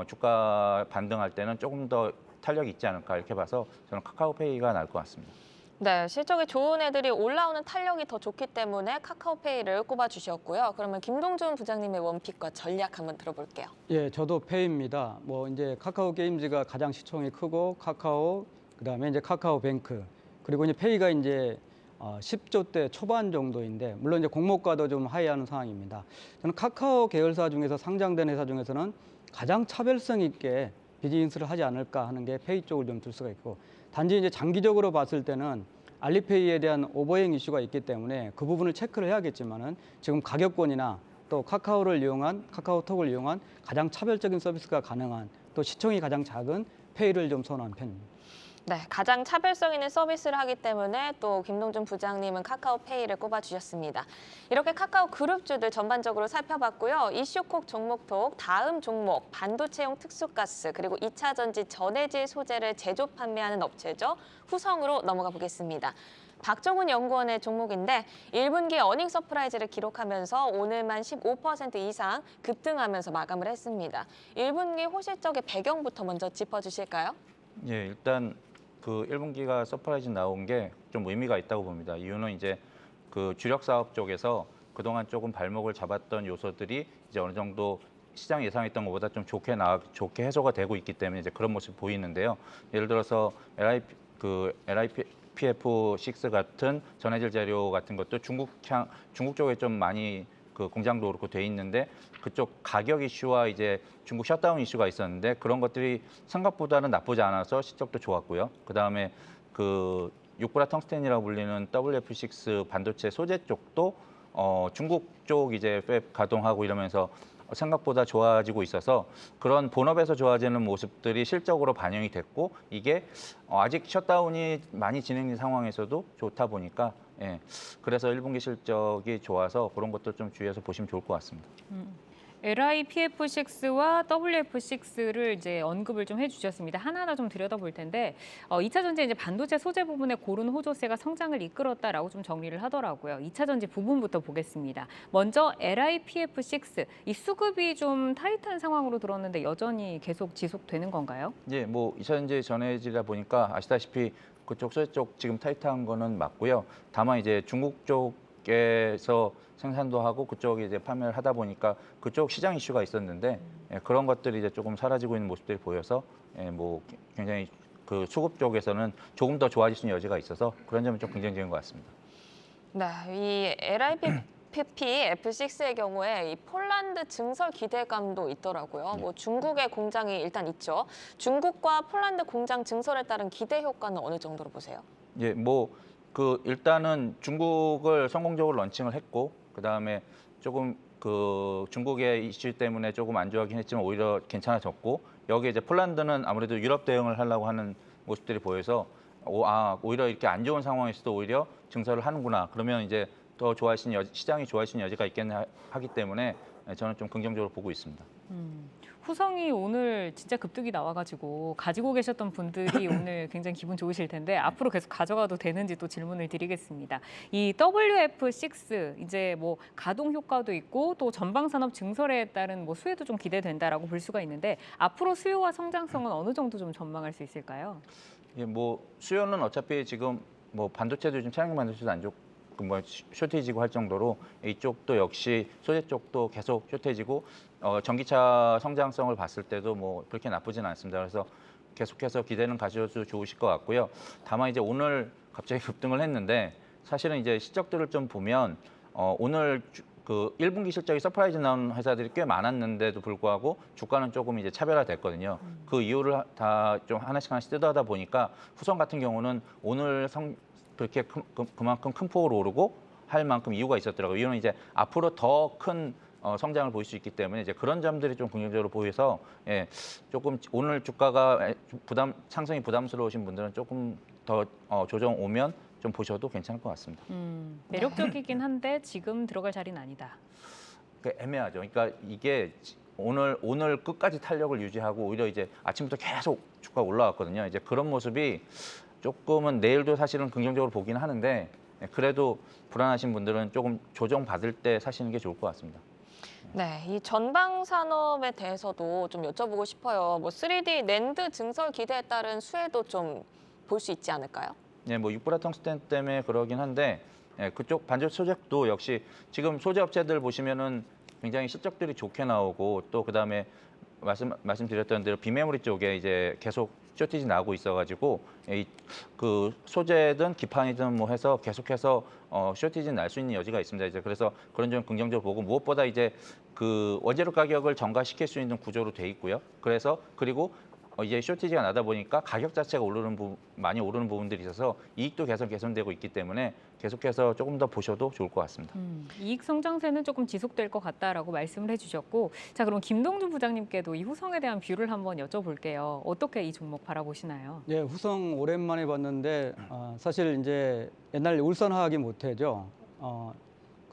주가 반등할 때는 조금 더 탄력이 있지 않을까 이렇게 봐서 저는 카카오페이가 나을 것 같습니다. 네, 실적이 좋은 애들이 올라오는 탄력이 더 좋기 때문에 카카오페이를 꼽아주셨고요. 그러면 김동준 부장님의 원픽과 전략 한번 들어볼게요. 예, 저도 페이입니다. 뭐 이제 카카오 게임즈가 가장 시총이 크고 카카오, 그다음에 이제 카카오뱅크, 그리고 이제 페이가 이제 10조대 초반 정도인데 물론 이제 공모가도 좀 하이하는 상황입니다. 저는 카카오 계열사 중에서 상장된 회사 중에서는 가장 차별성 있게 비즈니스를 하지 않을까 하는 게 페이 쪽을 좀 들 수가 있고, 단지 이제 장기적으로 봤을 때는 알리페이에 대한 오버행 이슈가 있기 때문에 그 부분을 체크를 해야겠지만은 지금 가격권이나 또 카카오톡을 이용한 가장 차별적인 서비스가 가능한, 또 시총이 가장 작은 페이를 좀 선호한 편입니다. 네, 가장 차별성 있는 서비스를 하기 때문에 또 김동준 부장님은 카카오페이를 꼽아주셨습니다. 이렇게 카카오 그룹주들 전반적으로 살펴봤고요. 이슈콕 종목톡 다음 종목 반도체용 특수가스 그리고 2차 전지 전해질 소재를 제조 판매하는 업체죠. 후성으로 넘어가 보겠습니다. 박종훈 연구원의 종목인데 1분기 어닝 서프라이즈를 기록하면서 오늘만 15% 이상 급등하면서 마감을 했습니다. 1분기 호실적의 배경부터 먼저 짚어주실까요? 예, 일단 그 1분기가 서프라이즈 나온 게 좀 의미가 있다고 봅니다. 이유는 이제 그 주력 사업 쪽에서 그동안 조금 발목을 잡았던 요소들이 이제 어느 정도 시장 예상했던 것보다 좀 좋게 해소가 되고 있기 때문에 이제 그런 모습이 보이는데요. 예를 들어서 LiPF6 같은 전해질 재료 같은 것도 중국 쪽에 좀 많이 그 공장도 그렇고 돼 있는데 그쪽 가격 이슈와 이제 중국 셧다운 이슈가 있었는데 그런 것들이 생각보다는 나쁘지 않아서 실적도 좋았고요. 그다음에 그 육브라 텅스텐이라고 불리는 WF6 반도체 소재 쪽도 중국 쪽 이제 팹 가동하고 이러면서 생각보다 좋아지고 있어서 그런 본업에서 좋아지는 모습들이 실적으로 반영이 됐고 이게 아직 셧다운이 많이 진행된 상황에서도 좋다 보니까 예, 그래서 1분기 실적이 좋아서 그런 것들 좀 주의해서 보시면 좋을 것 같습니다. LiPF6와 WF6를 이제 언급을 좀 해주셨습니다. 하나하나 좀 들여다볼 텐데 2차 전지 이제 반도체 소재 부분에 고른 호조세가 성장을 이끌었다라고 좀 정리를 하더라고요. 2차 전지 부분부터 보겠습니다. 먼저 LiPF6 이 수급이 좀 타이트한 상황으로 들었는데 여전히 계속 지속되는 건가요? 예, 뭐 2차 전지 전해지다 보니까 아시다시피 그쪽 소재 쪽 지금 타이트한 거는 맞고요. 다만 이제 중국 쪽에서 생산도 하고 그쪽이 이제 판매를 하다 보니까 그쪽 시장 이슈가 있었는데 예, 그런 것들이 이제 조금 사라지고 있는 모습들이 보여서 예, 뭐 굉장히 그 수급 쪽에서는 조금 더 좋아질 수 있는 여지가 있어서 그런 점은 좀 긍정적인 것 같습니다. 네, 이 LiPF6의 경우에 이 폴란드 증설 기대감도 있더라고요. 뭐 중국의 공장이 일단 있죠. 중국과 폴란드 공장 증설에 따른 기대 효과는 어느 정도로 보세요? 예, 뭐 그 일단은 중국을 성공적으로 런칭을 했고 그다음에 조금 그 중국의 이슈 때문에 조금 안 좋아하긴 했지만 오히려 괜찮아졌고 여기에 이제 폴란드는 아무래도 유럽 대응을 하려고 하는 모습들이 보여서 오히려 이렇게 안 좋은 상황에서도 오히려 증설을 하는구나. 그러면 이제 더 시장이 좋아지는 여지가 있겠네 하기 때문에 저는 좀 긍정적으로 보고 있습니다. 후성이 오늘 진짜 급등이 나와가지고 가지고 계셨던 분들이 오늘 굉장히 기분 좋으실 텐데 앞으로 계속 가져가도 되는지 또 질문을 드리겠습니다. 이 WF6 이제 뭐 가동 효과도 있고 또 전방 산업 증설에 따른 뭐 수혜도 좀 기대된다라고 볼 수가 있는데 앞으로 수요와 성장성은 어느 정도 좀 전망할 수 있을까요? 예, 뭐 수요는 어차피 지금 뭐 반도체도 요즘 차량 반도체도 안 좋고 뭐 쇼티지고 할 정도로 이쪽도 역시 소재 쪽도 계속 쇼티지고 전기차 성장성을 봤을 때도 뭐 그렇게 나쁘진 않습니다. 그래서 계속해서 기대는 가져도 좋으실 것 같고요. 다만 이제 오늘 갑자기 급등을 했는데 사실은 이제 실적들을 좀 보면 오늘 그 1분기 실적이 서프라이즈 나온 회사들이 꽤 많았는데도 불구하고 주가는 조금 이제 차별화됐거든요. 그 이유를 다 좀 하나씩 뜯어다 보니까 후성 같은 경우는 오늘 그렇게 그만큼 큰 폭으로 오르고 할 만큼 이유가 있었더라고요. 이유는 이제 앞으로 더 큰 성장을 보일 수 있기 때문에 이제 그런 점들이 좀 긍정적으로 보여서 예, 조금 오늘 주가가 상승이 부담스러우신 분들은 조금 더 조정 오면 좀 보셔도 괜찮을 것 같습니다. 매력적이긴 한데 지금 들어갈 자리는 아니다. 애매하죠. 그러니까 이게 오늘 끝까지 탄력을 유지하고 오히려 이제 아침부터 계속 주가가 올라왔거든요. 이제 그런 모습이 조금은 내일도 사실은 긍정적으로 보긴 하는데 그래도 불안하신 분들은 조금 조정 받을 때 사시는 게 좋을 것 같습니다. 네, 이 전방 산업에 대해서도 좀 여쭤보고 싶어요. 뭐 3D 낸드 증설 기대에 따른 수혜도 좀 볼 수 있지 않을까요? 네, 뭐 육브라 텅스텐 때문에 그러긴 한데 그쪽 반도체 소재도 역시 지금 소재 업체들 보시면은 굉장히 실적들이 좋게 나오고 또 그다음에 말씀드렸던 대로 비메모리 쪽에 이제 계속 쇼티지 나고 있어가지고 그 소재든 기판이든 뭐 해서 계속해서 쇼티지 날 수 있는 여지가 있습니다. 이제 그래서 그런 점 긍정적으로 보고 무엇보다 이제 그 원재료 가격을 전가시킬 수 있는 구조로 돼 있고요. 그래서 그리고 이제 쇼티지가 나다 보니까 가격 자체가 많이 오르는 부분들이 있어서 이익도 개선되고 있기 때문에 계속해서 조금 더 보셔도 좋을 것 같습니다. 이익 성장세는 조금 지속될 것 같다라고 말씀을 해주셨고, 자 그럼 김동준 부장님께도 이 후성에 대한 뷰를 한번 여쭤볼게요. 어떻게 이 종목 바라보시나요? 예, 후성 오랜만에 봤는데 사실 이제 옛날 울산화학이 모태죠.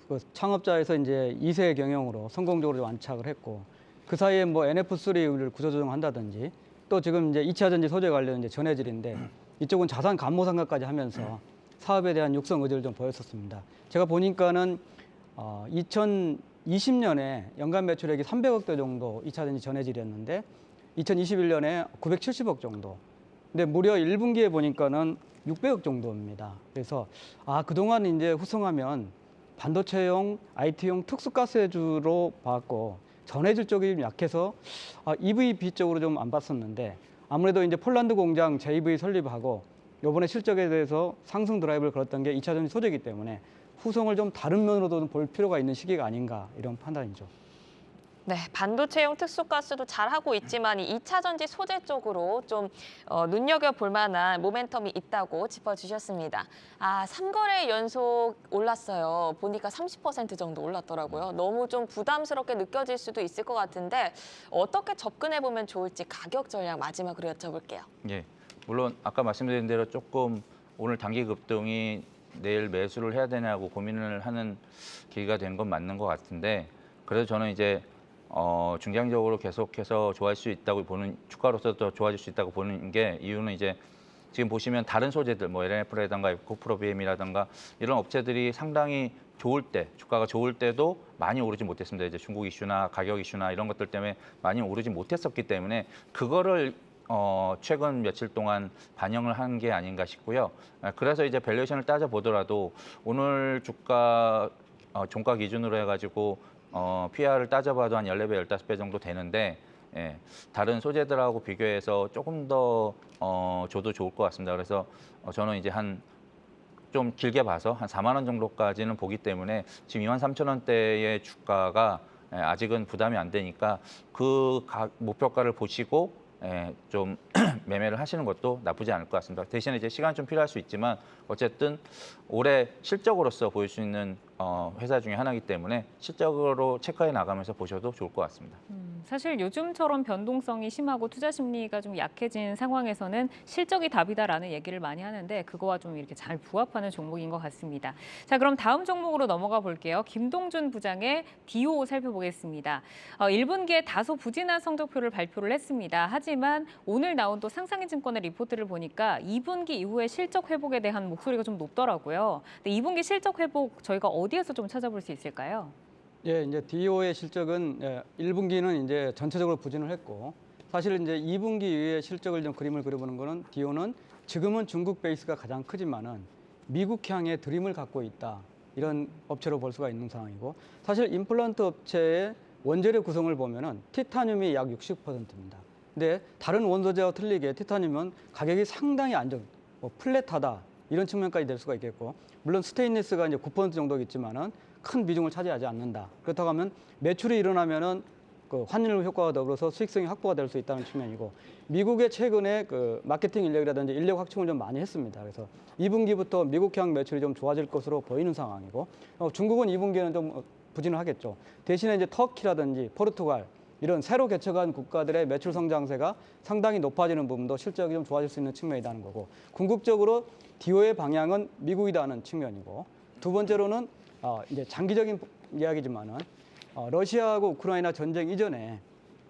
그 창업자에서 이제 2세 경영으로 성공적으로 좀 안착을 했고 그 사이에 뭐 NF3를 구조조정한다든지 또 지금 이제 2차 전지 소재 관련 이제 전해질인데 이쪽은 자산 감모 상각까지 하면서 사업에 대한 육성 의지를 좀 보였었습니다. 제가 보니까는 2020년에 연간 매출액이 300억 대 정도 2차 전지 전해질이었는데 2021년에 970억 정도. 근데 무려 1분기에 보니까는 600억 정도입니다. 그래서 그동안 이제 후성하면 반도체용, IT용 특수가스주로 봤고 전해질 쪽이 좀 약해서 EVB 쪽으로 좀 안 봤었는데 아무래도 이제 폴란드 공장 JV 설립하고 이번에 실적에 대해서 상승 드라이브를 걸었던 게 2차 전지 소재이기 때문에 후성을 좀 다른 면으로도 볼 필요가 있는 시기가 아닌가 이런 판단이죠. 네, 반도체용 특수가스도 잘하고 있지만 이 2차 전지 소재 쪽으로 좀 눈여겨볼 만한 모멘텀이 있다고 짚어주셨습니다. 3거래 연속 올랐어요. 보니까 30% 정도 올랐더라고요. 너무 좀 부담스럽게 느껴질 수도 있을 것 같은데 어떻게 접근해보면 좋을지 가격 전략 마지막으로 여쭤볼게요. 예, 물론 아까 말씀드린 대로 조금 오늘 단기 급등이 내일 매수를 해야 되냐고 고민을 하는 계기가 된 건 맞는 것 같은데 그래도 저는 이제 중장기적으로 계속해서 좋아질 수 있다고 보는 주가로서도 좋아질 수 있다고 보는 게 이유는 이제 지금 보시면 다른 소재들 뭐 LNF라든가 에코프로비엠이라든가 이런 업체들이 상당히 좋을 때 주가가 좋을 때도 많이 오르지 못했습니다. 이제 중국 이슈나 가격 이슈나 이런 것들 때문에 많이 오르지 못했었기 때문에 그거를 최근 며칠 동안 반영을 한 게 아닌가 싶고요. 그래서 이제 밸류에이션을 따져 보더라도 오늘 주가 종가 기준으로 해가지고 PR을 따져봐도 한 14배, 15배 정도 되는데 다른 소재들하고 비교해서 조금 더 줘도 좋을 것 같습니다. 그래서 저는 이제 좀 길게 봐서 한 4만 원 정도까지는 보기 때문에 지금 23,000원대의 주가가 아직은 부담이 안 되니까 그 목표가를 보시고 좀 매매를 하시는 것도 나쁘지 않을 것 같습니다. 대신에 이제 시간이 좀 필요할 수 있지만 어쨌든 올해 실적으로서 보일 수 있는 회사 중에 하나이기 때문에 실적으로 체크해 나가면서 보셔도 좋을 것 같습니다. 사실 요즘처럼 변동성이 심하고 투자 심리가 좀 약해진 상황에서는 실적이 답이다라는 얘기를 많이 하는데 그거와 좀 이렇게 잘 부합하는 종목인 것 같습니다. 자, 그럼 다음 종목으로 넘어가 볼게요. 김동준 부장의 디오 살펴보겠습니다. 1분기에 다소 부진한 성적표를 발표를 했습니다. 하지만 오늘 나온 또 상상인증권의 리포트를 보니까 2분기 이후에 실적 회복에 대한 목소리가 좀 높더라고요. 근데 2분기 실적 회복 저희가 어디에서 좀 찾아볼 수 있을까요? 예, 이제 디오의 실적은 1분기는 이제 전체적으로 부진을 했고 사실 이제 2분기 이후에 실적을 좀 그림을 그려보는 거는 디오는 지금은 중국 베이스가 가장 크지만은 미국향의 드림을 갖고 있다. 이런 업체로 볼 수가 있는 상황이고 사실 임플란트 업체의 원재료 구성을 보면은 티타늄이 약 60%입니다. 근데 다른 원소재와 틀리게 티타늄은 가격이 상당히 플랫하다. 이런 측면까지 될 수가 있겠고 물론 스테인리스가 이제 9% 정도겠지만은 큰 비중을 차지하지 않는다. 그렇다고 하면 매출이 일어나면은 그 환율 효과와 더불어서 수익성이 확보가 될 수 있다는 측면이고 미국의 최근에 그 마케팅 인력이라든지 인력 확충을 좀 많이 했습니다. 그래서 2분기부터 미국향 매출이 좀 좋아질 것으로 보이는 상황이고 중국은 2분기에는 좀 부진을 하겠죠. 대신에 이제 터키라든지 포르투갈 이런 새로 개척한 국가들의 매출 성장세가 상당히 높아지는 부분도 실적이 좀 좋아질 수 있는 측면이라는 거고 궁극적으로 디오의 방향은 미국이라는 측면이고 두 번째로는 이제 장기적인 이야기지만은 러시아하고 우크라이나 전쟁 이전에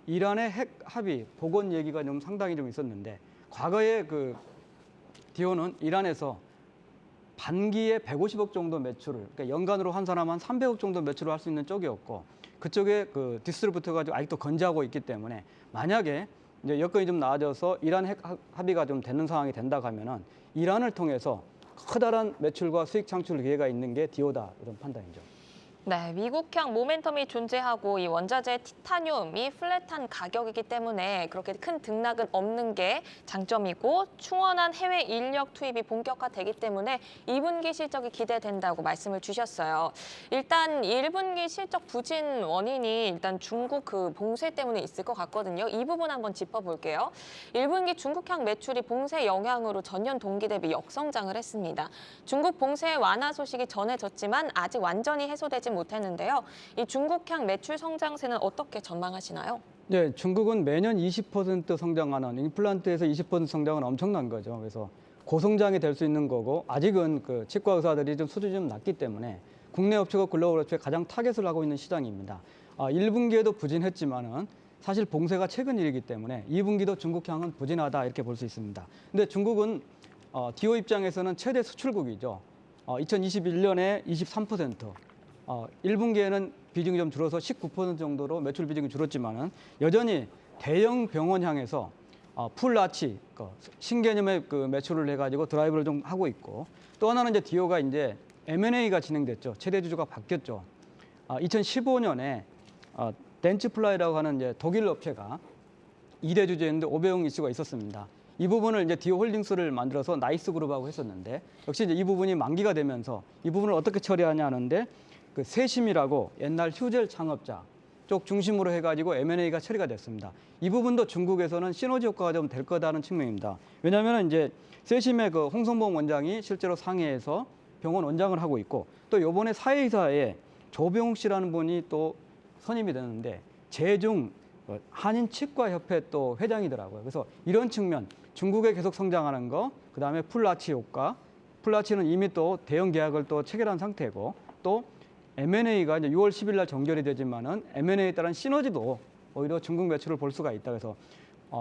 이란의 핵 합의 복원 얘기가 좀 상당히 좀 있었는데 과거에 그 디오는 이란에서 반기에 150억 정도 매출을 그러니까 연간으로 한 사람 한 300억 정도 매출을 할 수 있는 쪽이었고 그쪽에 그 디스트리뷰터가 아직도 건재하고 있기 때문에 만약에 이제 여건이 좀 나아져서 이란 핵 합의가 좀 되는 상황이 된다 하면은 이란을 통해서 커다란 매출과 수익 창출 기회가 있는 게 디오다 이런 판단이죠. 네, 미국형 모멘텀이 존재하고 이 원자재 티타늄이 플랫한 가격이기 때문에 그렇게 큰 등락은 없는 게 장점이고 충원한 해외 인력 투입이 본격화되기 때문에 2분기 실적이 기대된다고 말씀을 주셨어요. 일단 1분기 실적 부진 원인이 일단 중국 그 봉쇄 때문에 있을 것 같거든요. 이 부분 한번 짚어볼게요. 1분기 중국향 매출이 봉쇄 영향으로 전년 동기 대비 역성장을 했습니다. 중국 봉쇄 완화 소식이 전해졌지만 아직 완전히 해소되지 못했는데요. 이 중국향 매출 성장세는 어떻게 전망하시나요? 네, 중국은 매년 20% 성장하는 임플란트에서 20% 성장은 엄청난 거죠. 그래서 고성장이 될 수 있는 거고 아직은 그 치과 의사들이 좀 수준이 좀 낮기 때문에 국내 업체가 글로벌 업체에 가장 타겟을 하고 있는 시장입니다. 1분기에도 부진했지만은 사실 봉쇄가 최근 일이기 때문에 2분기도 중국향은 부진하다 이렇게 볼 수 있습니다. 근데 중국은 디오 입장에서는 최대 수출국이죠. 2021년에 23%, 1분기에는 비중이 좀 줄어서 19% 정도로 매출 비중이 줄었지만은 여전히 대형 병원 향해서 풀아치, 신개념의 그 매출을 해가지고 드라이브를 좀 하고 있고 또 하나는 이제 디오가 이제 M&A가 진행됐죠. 최대 주주가 바뀌었죠. 2015년에 덴츠플라이라고 하는 이제 독일 업체가 2대 주주였는데 오배용 이슈가 있었습니다. 이 부분을 이제 디오 홀딩스를 만들어서 나이스 그룹하고 했었는데 역시 이제 이 부분이 만기가 되면서 이 부분을 어떻게 처리하냐 하는데 그 세심이라고 옛날 휴젤 창업자 쪽 중심으로 해가지고 M&A가 처리가 됐습니다. 이 부분도 중국에서는 시너지 효과가 좀 될 거다는 측면입니다. 왜냐하면 이제 세심의 그 홍성봉 원장이 실제로 상해에서 병원 원장을 하고 있고 또 이번에 사회이사에 조병욱 씨라는 분이 또 선임이 되는데 제중 한인 치과협회 또 회장이더라고요. 그래서 이런 측면 중국에 계속 성장하는 거, 그다음에 풀아치 효과, 풀아치는 이미 또 대형 계약을 또 체결한 상태고 또 M&A가 이제 6월 10일 날 정결이 되지만은 M&A에 따른 시너지도 오히려 중국 매출을 볼 수가 있다. 그래서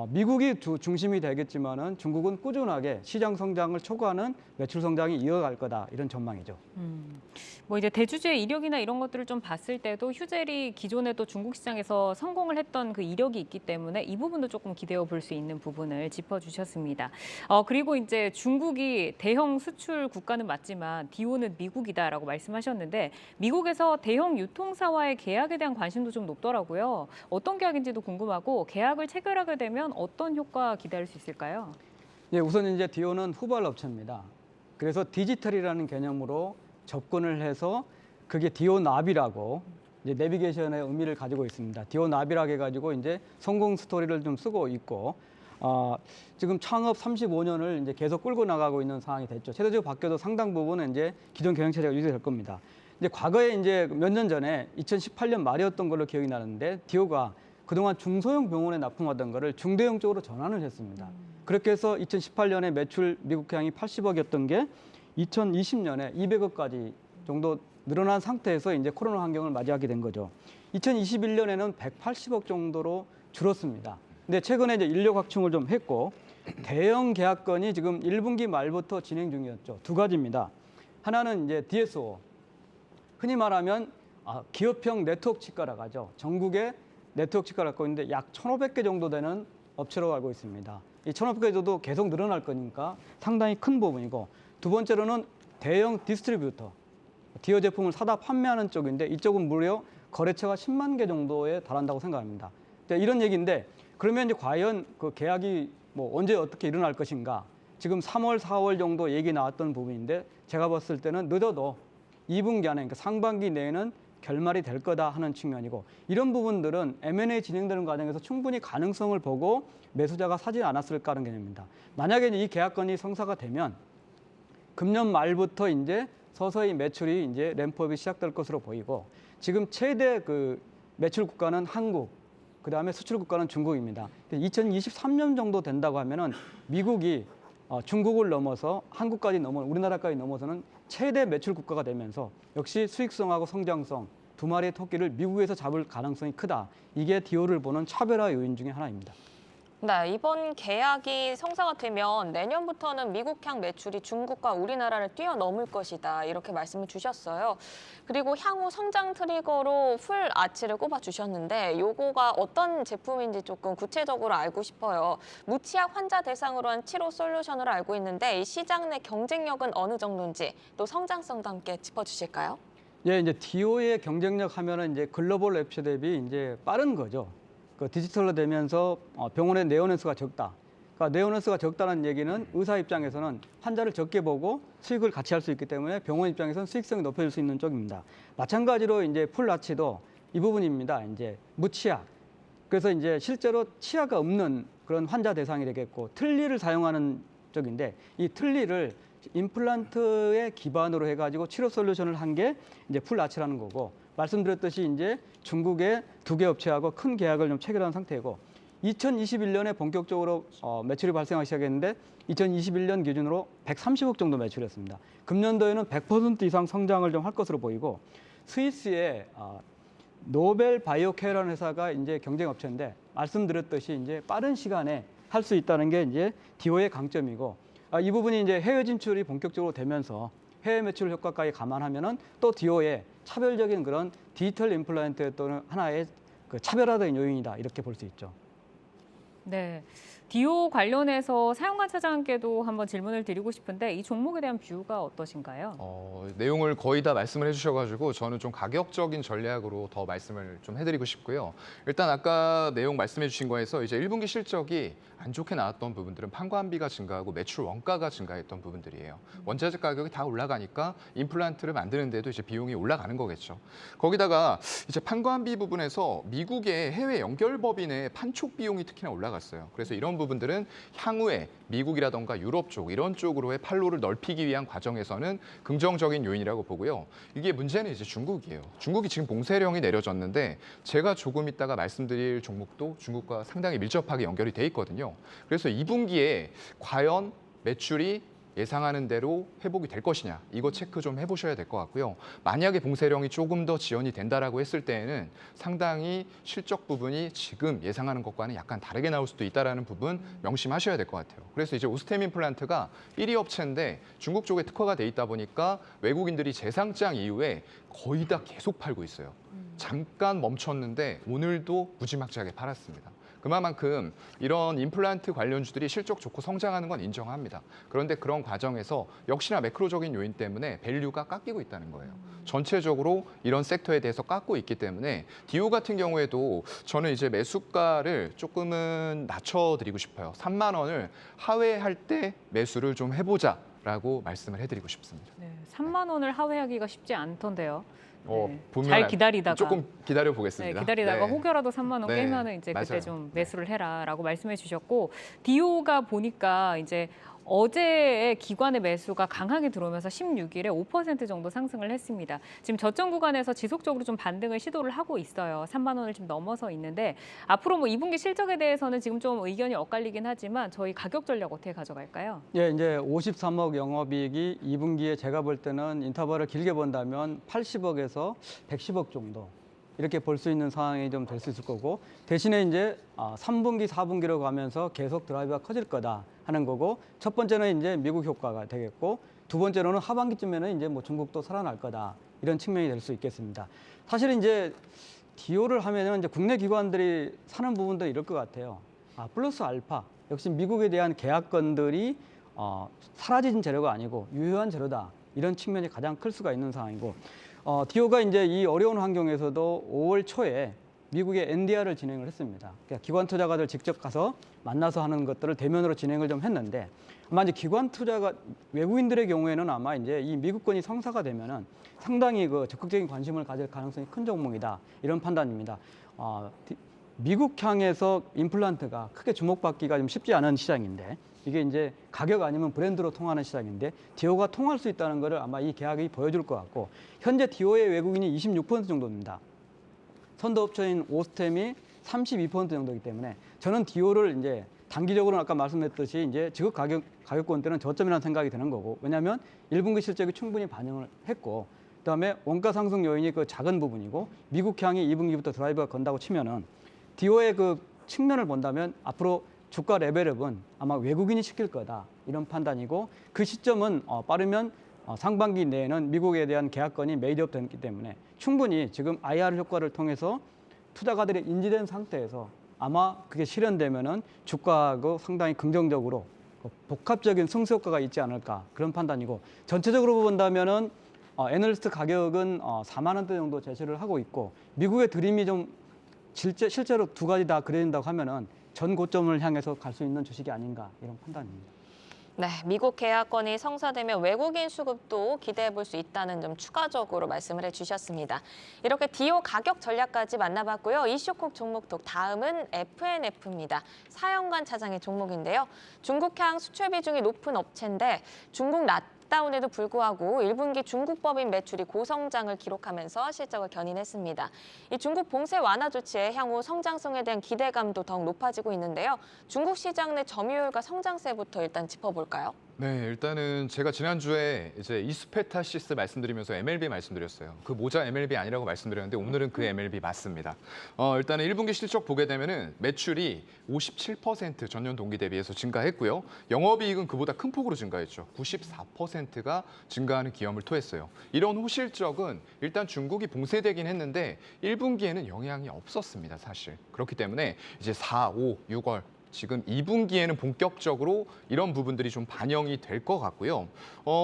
미국이 중심이 되겠지만은 중국은 꾸준하게 시장 성장을 촉구하는 매출 성장이 이어갈 거다 이런 전망이죠. 뭐 이제 대주주의 이력이나 이런 것들을 좀 봤을 때도 휴젤이 기존에 또 중국 시장에서 성공을 했던 그 이력이 있기 때문에 이 부분도 조금 기대해 볼 수 있는 부분을 짚어주셨습니다. 그리고 이제 중국이 대형 수출 국가는 맞지만 디오는 미국이다라고 말씀하셨는데 미국에서 대형 유통사와의 계약에 대한 관심도 좀 높더라고요. 어떤 계약인지도 궁금하고 계약을 체결하게 되면 어떤 효과 기대할 수 있을까요? 예, 우선 이제 디오는 후발 업체입니다. 그래서 디지털이라는 개념으로 접근을 해서 그게 디오 나비라고 이제 내비게이션의 의미를 가지고 있습니다. 디오 나비라고 해가지고 이제 성공 스토리를 좀 쓰고 있고 지금 창업 35년을 이제 계속 끌고 나가고 있는 상황이 됐죠. 체제적으로 바뀌어도 상당 부분은 이제 기존 경영 체제가 유지될 겁니다. 이제 과거에 이제 몇 년 전에 2018년 말이었던 걸로 기억이 나는데 디오가 그동안 중소형 병원에 납품하던 거를 중대형 쪽으로 전환을 했습니다. 그렇게 해서 2018년에 매출 미국향이 80억이었던 게 2020년에 200억까지 정도 늘어난 상태에서 이제 코로나 환경을 맞이하게 된 거죠. 2021년에는 180억 정도로 줄었습니다. 근데 최근에 이제 인력 확충을 좀 했고 대형 계약건이 지금 1분기 말부터 진행 중이었죠. 두 가지입니다. 하나는 이제 DSO, 흔히 말하면 기업형 네트워크 치과라고 하죠. 전국에 네트워크 치과를 갖고 있는데 약 1,500개 정도 되는 업체로 알고 있습니다. 이 1,500개도 계속 늘어날 거니까 상당히 큰 부분이고 두 번째로는 대형 디스트리뷰터, 디오 제품을 사다 판매하는 쪽인데 이쪽은 무려 거래처가 10만 개 정도에 달한다고 생각합니다. 이런 얘기인데 그러면 이제 과연 그 계약이 뭐 언제 어떻게 일어날 것인가? 지금 3월, 4월 정도 얘기 나왔던 부분인데 제가 봤을 때는 늦어도 2분기 안에 그러니까 상반기 내에는 결말이 될 거다 하는 측면이고 이런 부분들은 M&A 진행되는 과정에서 충분히 가능성을 보고 매수자가 사지 않았을까 하는 개념입니다. 만약에 이 계약건이 성사가 되면 금년 말부터 이제 서서히 매출이 이제 램프업이 시작될 것으로 보이고 지금 최대 그 매출 국가는 한국, 그다음에 수출 국가는 중국입니다. 2023년 정도 된다고 하면은 미국이 중국을 넘어서 한국까지 우리나라까지 넘어서는 최대 매출 국가가 되면서 역시 수익성하고 성장성 두 마리의 토끼를 미국에서 잡을 가능성이 크다. 이게 디오를 보는 차별화 요인 중에 하나입니다. 네, 이번 계약이 성사가 되면 내년부터는 미국향 매출이 중국과 우리나라를 뛰어넘을 것이다. 이렇게 말씀을 주셨어요. 그리고 향후 성장 트리거로 풀 아치를 꼽아주셨는데 요거가 어떤 제품인지 조금 구체적으로 알고 싶어요. 무치약 환자 대상으로 한 치료 솔루션을 알고 있는데 이 시장 내 경쟁력은 어느 정도인지 또 성장성도 함께 짚어주실까요? 예, 이제 DO의 경쟁력 하면은 이제 글로벌 웹체 대비 이제 빠른 거죠. 그 디지털로 되면서 병원의 내원 횟수가 적다. 그러니까 내원 횟수가 적다는 얘기는 의사 입장에서는 환자를 적게 보고 수익을 같이 할 수 있기 때문에 병원 입장에서는 수익성이 높아질 수 있는 쪽입니다. 마찬가지로 이제 풀라치도 이 부분입니다. 이제 무치약. 그래서 이제 실제로 치아가 없는 그런 환자 대상이 되겠고 틀니를 사용하는 쪽인데 이 틀니를 임플란트의 기반으로 해가지고 치료 솔루션을 한 게 이제 풀라치라는 거고 말씀드렸듯이 이제 중국의 2개 업체하고 큰 계약을 좀 체결한 상태이고 2021년에 본격적으로 매출이 발생하기 시작했는데 2021년 기준으로 130억 정도 매출했습니다. 금년도에는 100% 이상 성장을 좀 할 것으로 보이고 스위스의 노벨 바이오케어라는 회사가 이제 경쟁 업체인데 말씀드렸듯이 이제 빠른 시간에 할 수 있다는 게 이제 디오의 강점이고 이 부분이 이제 해외 진출이 본격적으로 되면서 해외 매출 효과까지 감안하면은 또 디오의 차별적인 그런 디지털 임플란트 또는 하나의 그 차별화된 요인이다 이렇게 볼 수 있죠. 네. 디오 관련해서 사용관 차장께도 한번 질문을 드리고 싶은데 이 종목에 대한 뷰가 어떠신가요? 내용을 거의 다 말씀을 해주셔가지고 저는 좀 가격적인 전략으로 더 말씀을 좀 해드리고 싶고요. 일단 아까 내용 말씀해주신 거에서 이제 1분기 실적이 안 좋게 나왔던 부분들은 판관비가 증가하고 매출 원가가 증가했던 부분들이에요. 원자재 가격이 다 올라가니까 임플란트를 만드는데도 이제 비용이 올라가는 거겠죠. 거기다가 이제 판관비 부분에서 미국의 해외 연결법인의 판촉 비용이 특히나 올라갔어요. 그래서 이런 부분들은 향후에 미국이라던가 유럽 쪽 이런 쪽으로의 판로를 넓히기 위한 과정에서는 긍정적인 요인이라고 보고요. 이게 문제는 이제 중국이에요. 중국이 지금 봉쇄령이 내려졌는데 제가 조금 이따가 말씀드릴 종목도 중국과 상당히 밀접하게 연결이 돼 있거든요. 그래서 2분기에 과연 매출이 예상하는 대로 회복이 될 것이냐 이거 체크 좀 해보셔야 될 것 같고요. 만약에 봉쇄령이 조금 더 지연이 된다라고 했을 때에는 상당히 실적 부분이 지금 예상하는 것과는 약간 다르게 나올 수도 있다라는 부분 명심하셔야 될 것 같아요. 그래서 이제 오스템 임플란트가 1위 업체인데 중국 쪽에 특화가 돼 있다 보니까 외국인들이 재상장 이후에 거의 다 계속 팔고 있어요. 잠깐 멈췄는데 오늘도 무지막지하게 팔았습니다. 그만큼 이런 임플란트 관련주들이 실적 좋고 성장하는 건 인정합니다. 그런데 그런 과정에서 역시나 매크로적인 요인 때문에 밸류가 깎이고 있다는 거예요. 전체적으로 이런 섹터에 대해서 깎고 있기 때문에 디오 같은 경우에도 저는 이제 매수가를 조금은 낮춰드리고 싶어요. 3만 원을 하회할 때 매수를 좀 해보자라고 말씀을 해드리고 싶습니다. 네, 3만 원을 하회하기가 쉽지 않던데요. 네. 보면 잘 기다리다가 조금 기다려 보겠습니다. 네, 기다리다가 혹여라도 3만 원 네, 깨면은 이제 그때 맞아요. 좀 매수를 해라라고 말씀해 주셨고 디오가 보니까 이제 어제의 기관의 매수가 강하게 들어오면서 16일에 5% 정도 상승을 했습니다. 지금 저점 구간에서 지속적으로 좀 반등을 시도를 하고 있어요. 3만 원을 좀 넘어서 있는데 앞으로 뭐 2분기 실적에 대해서는 지금 좀 의견이 엇갈리긴 하지만 저희 가격 전략 어떻게 가져갈까요? 예, 이제 53억 영업이익이 2분기에 제가 볼 때는 인터벌을 길게 본다면 80억에서 110억 정도 이렇게 볼 수 있는 상황이 좀 될 수 있을 거고 대신에 이제 3분기, 4분기로 가면서 계속 드라이브가 커질 거다 하는 거고 첫 번째는 이제 미국 효과가 되겠고 두 번째로는 하반기쯤에는 이제 뭐 중국도 살아날 거다 이런 측면이 될 수 있겠습니다. 사실 이제 디오를 하면은 이제 국내 기관들이 사는 부분도 이럴 것 같아요. 플러스 알파 역시 미국에 대한 계약건들이 사라진 재료가 아니고 유효한 재료다 이런 측면이 가장 클 수가 있는 상황이고. 디오가 이제 이 어려운 환경에서도 5월 초에 미국의 NDR을 진행을 했습니다. 그러니까 기관 투자가들 직접 가서 만나서 하는 것들을 대면으로 진행을 좀 했는데 아마 이제 기관 투자가 외국인들의 경우에는 아마 이제 이 미국권이 성사가 되면은 상당히 그 적극적인 관심을 가질 가능성이 큰 종목이다 이런 판단입니다. 미국 향에서 임플란트가 크게 주목받기가 좀 쉽지 않은 시장인데 이게 이제 가격 아니면 브랜드로 통하는 시장인데 디오가 통할 수 있다는 것을 아마 이 계약이 보여줄 것 같고 현재 디오의 외국인이 26% 정도입니다. 선도업체인 오스템이 32% 정도이기 때문에 저는 디오를 이제 단기적으로는 아까 말씀했듯이 이제 지급 가격권 때는 저점이라는 생각이 드는 거고 왜냐하면 1분기 실적이 충분히 반영을 했고 그다음에 원가 상승 요인이 그 작은 부분이고 미국 향이 2분기부터 드라이브가 건다고 치면은 디오의 그 측면을 본다면 앞으로 주가 레벨업은 아마 외국인이 시킬 거다 이런 판단이고 그 시점은 빠르면 상반기 내에는 미국에 대한 계약건이 메이드업 됐기 때문에 충분히 지금 IR 효과를 통해서 투자가들이 인지된 상태에서 아마 그게 실현되면은 주가하고 상당히 긍정적으로 복합적인 승수 효과가 있지 않을까 그런 판단이고 전체적으로 본다면은 애널리스트 가격은 4만 원대 정도 제시를 하고 있고 미국의 드림이 좀 실제로 두 가지 다 그려진다고 하면은 전 고점을 향해서 갈 수 있는 주식이 아닌가 이런 판단입니다. 네, 미국 계약건이 성사되면 외국인 수급도 기대해 볼 수 있다는 점 추가적으로 말씀을 해주셨습니다. 이렇게 디오 가격 전략까지 만나봤고요. 이슈콕 종목톡 다음은 FNF입니다. 사연관 차장의 종목인데요. 중국향 수출 비중이 높은 업체인데 중국 락다운에도 불구하고 1분기 중국 법인 매출이 고성장을 기록하면서 실적을 견인했습니다. 이 중국 봉쇄 완화 조치에 향후 성장성에 대한 기대감도 더욱 높아지고 있는데요. 중국 시장 내 점유율과 성장세부터 일단 짚어볼까요? 네, 일단은 제가 지난주에 이제 이스페타시스 말씀드리면서 MLB 말씀드렸어요. 그 모자 MLB 아니라고 말씀드렸는데 오늘은 그 MLB 맞습니다. 일단은 1분기 실적 보게 되면은 매출이 57% 전년 동기 대비해서 증가했고요. 영업이익은 그보다 큰 폭으로 증가했죠. 94%가 증가하는 기염을 토했어요. 이런 호실적은 일단 중국이 봉쇄되긴 했는데 1분기에는 영향이 없었습니다, 사실. 그렇기 때문에 이제 4, 5, 6월 지금 2분기에는 본격적으로 이런 부분들이 좀 반영이 될 것 같고요.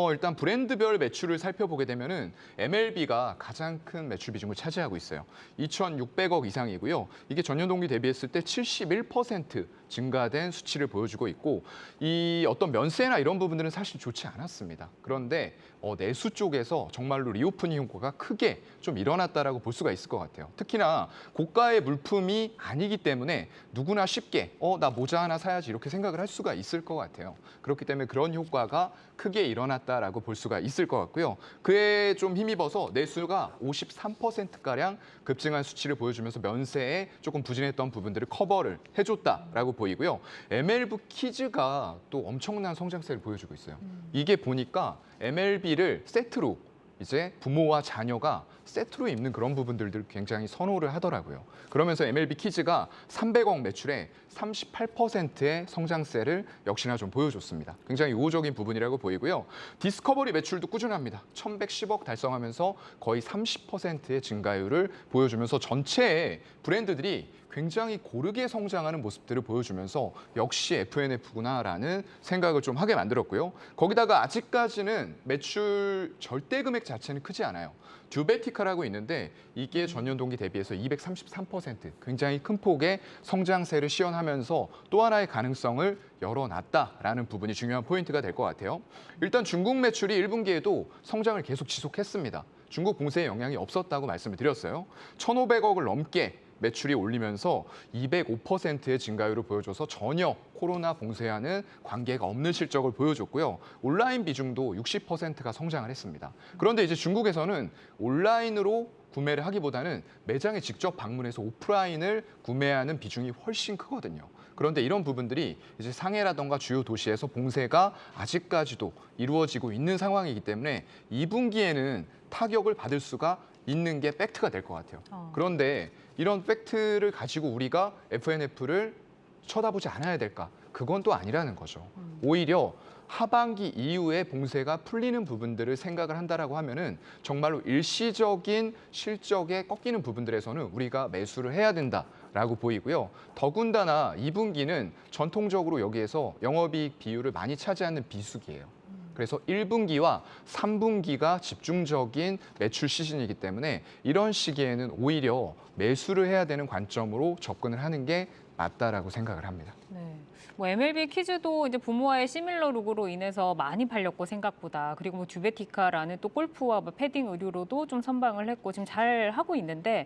일단 브랜드별 매출을 살펴보게 되면은 MLB가 가장 큰 매출 비중을 차지하고 있어요. 2,600억 이상이고요. 이게 전년 동기 대비했을 때 71% 증가된 수치를 보여주고 있고 이 어떤 면세나 이런 부분들은 사실 좋지 않았습니다. 그런데 내수 쪽에서 정말로 리오프닝 효과가 크게 좀 일어났다라고 볼 수가 있을 것 같아요. 특히나 고가의 물품이 아니기 때문에 누구나 쉽게 나 모자 하나 사야지 이렇게 생각을 할 수가 있을 것 같아요. 그렇기 때문에 그런 효과가 크게 일어났다라고 볼 수가 있을 것 같고요. 그에 좀 힘입어서 내수가 53%가량 급증한 수치를 보여주면서 면세에 조금 부진했던 부분들을 커버를 해줬다라고 보이고요. MLB 키즈가 또 엄청난 성장세를 보여주고 있어요. 이게 보니까 MLB를 세트로 이제 부모와 자녀가 세트로 입는 그런 부분들을 굉장히 선호를 하더라고요. 그러면서 MLB 키즈가 300억 매출에 38%의 성장세를 역시나 좀 보여줬습니다. 굉장히 우호적인 부분이라고 보이고요. 디스커버리 매출도 꾸준합니다. 1,110억 달성하면서 거의 30%의 증가율을 보여주면서 전체의 브랜드들이 굉장히 고르게 성장하는 모습들을 보여주면서 역시 FNF구나라는 생각을 좀 하게 만들었고요. 거기다가 아직까지는 매출 절대 금액 자체는 크지 않아요. 듀베티카라고 있는데 이게 전년 동기 대비해서 233% 굉장히 큰 폭의 성장세를 시현하면서 또 하나의 가능성을 열어놨다라는 부분이 중요한 포인트가 될 것 같아요. 일단 중국 매출이 1분기에도 성장을 계속 지속했습니다. 중국 봉쇄의 영향이 없었다고 말씀을 드렸어요. 1,500억을 넘게 매출이 올리면서 205%의 증가율을 보여줘서 전혀 코로나 봉쇄와는 관계가 없는 실적을 보여줬고요. 온라인 비중도 60%가 성장을 했습니다. 그런데 이제 중국에서는 온라인으로 구매를 하기보다는 매장에 직접 방문해서 오프라인을 구매하는 비중이 훨씬 크거든요. 그런데 이런 부분들이 이제 상해라던가 주요 도시에서 봉쇄가 아직까지도 이루어지고 있는 상황이기 때문에 2분기에는 타격을 받을 수가 있는 게 팩트가 될 것 같아요. 그런데 이런 팩트를 가지고 우리가 FNF를 쳐다보지 않아야 될까? 그건 또 아니라는 거죠. 오히려 하반기 이후에 봉쇄가 풀리는 부분들을 생각을 한다라고 하면은 정말로 일시적인 실적에 꺾이는 부분들에서는 우리가 매수를 해야 된다라고 보이고요. 더군다나 2분기는 전통적으로 여기에서 영업이익 비율을 많이 차지하는 비수기예요. 그래서 1분기와 3분기가 집중적인 매출 시즌이기 때문에 이런 시기에는 오히려 매수를 해야 되는 관점으로 접근을 하는 게 맞다라고 생각을 합니다. 네. 뭐 MLB 키즈도 이제 부모와의 시밀러 룩으로 인해서 많이 팔렸고 생각보다 그리고 뭐 듀베티카라는 또 골프와 뭐 패딩 의류로도 좀 선방을 했고 지금 잘 하고 있는데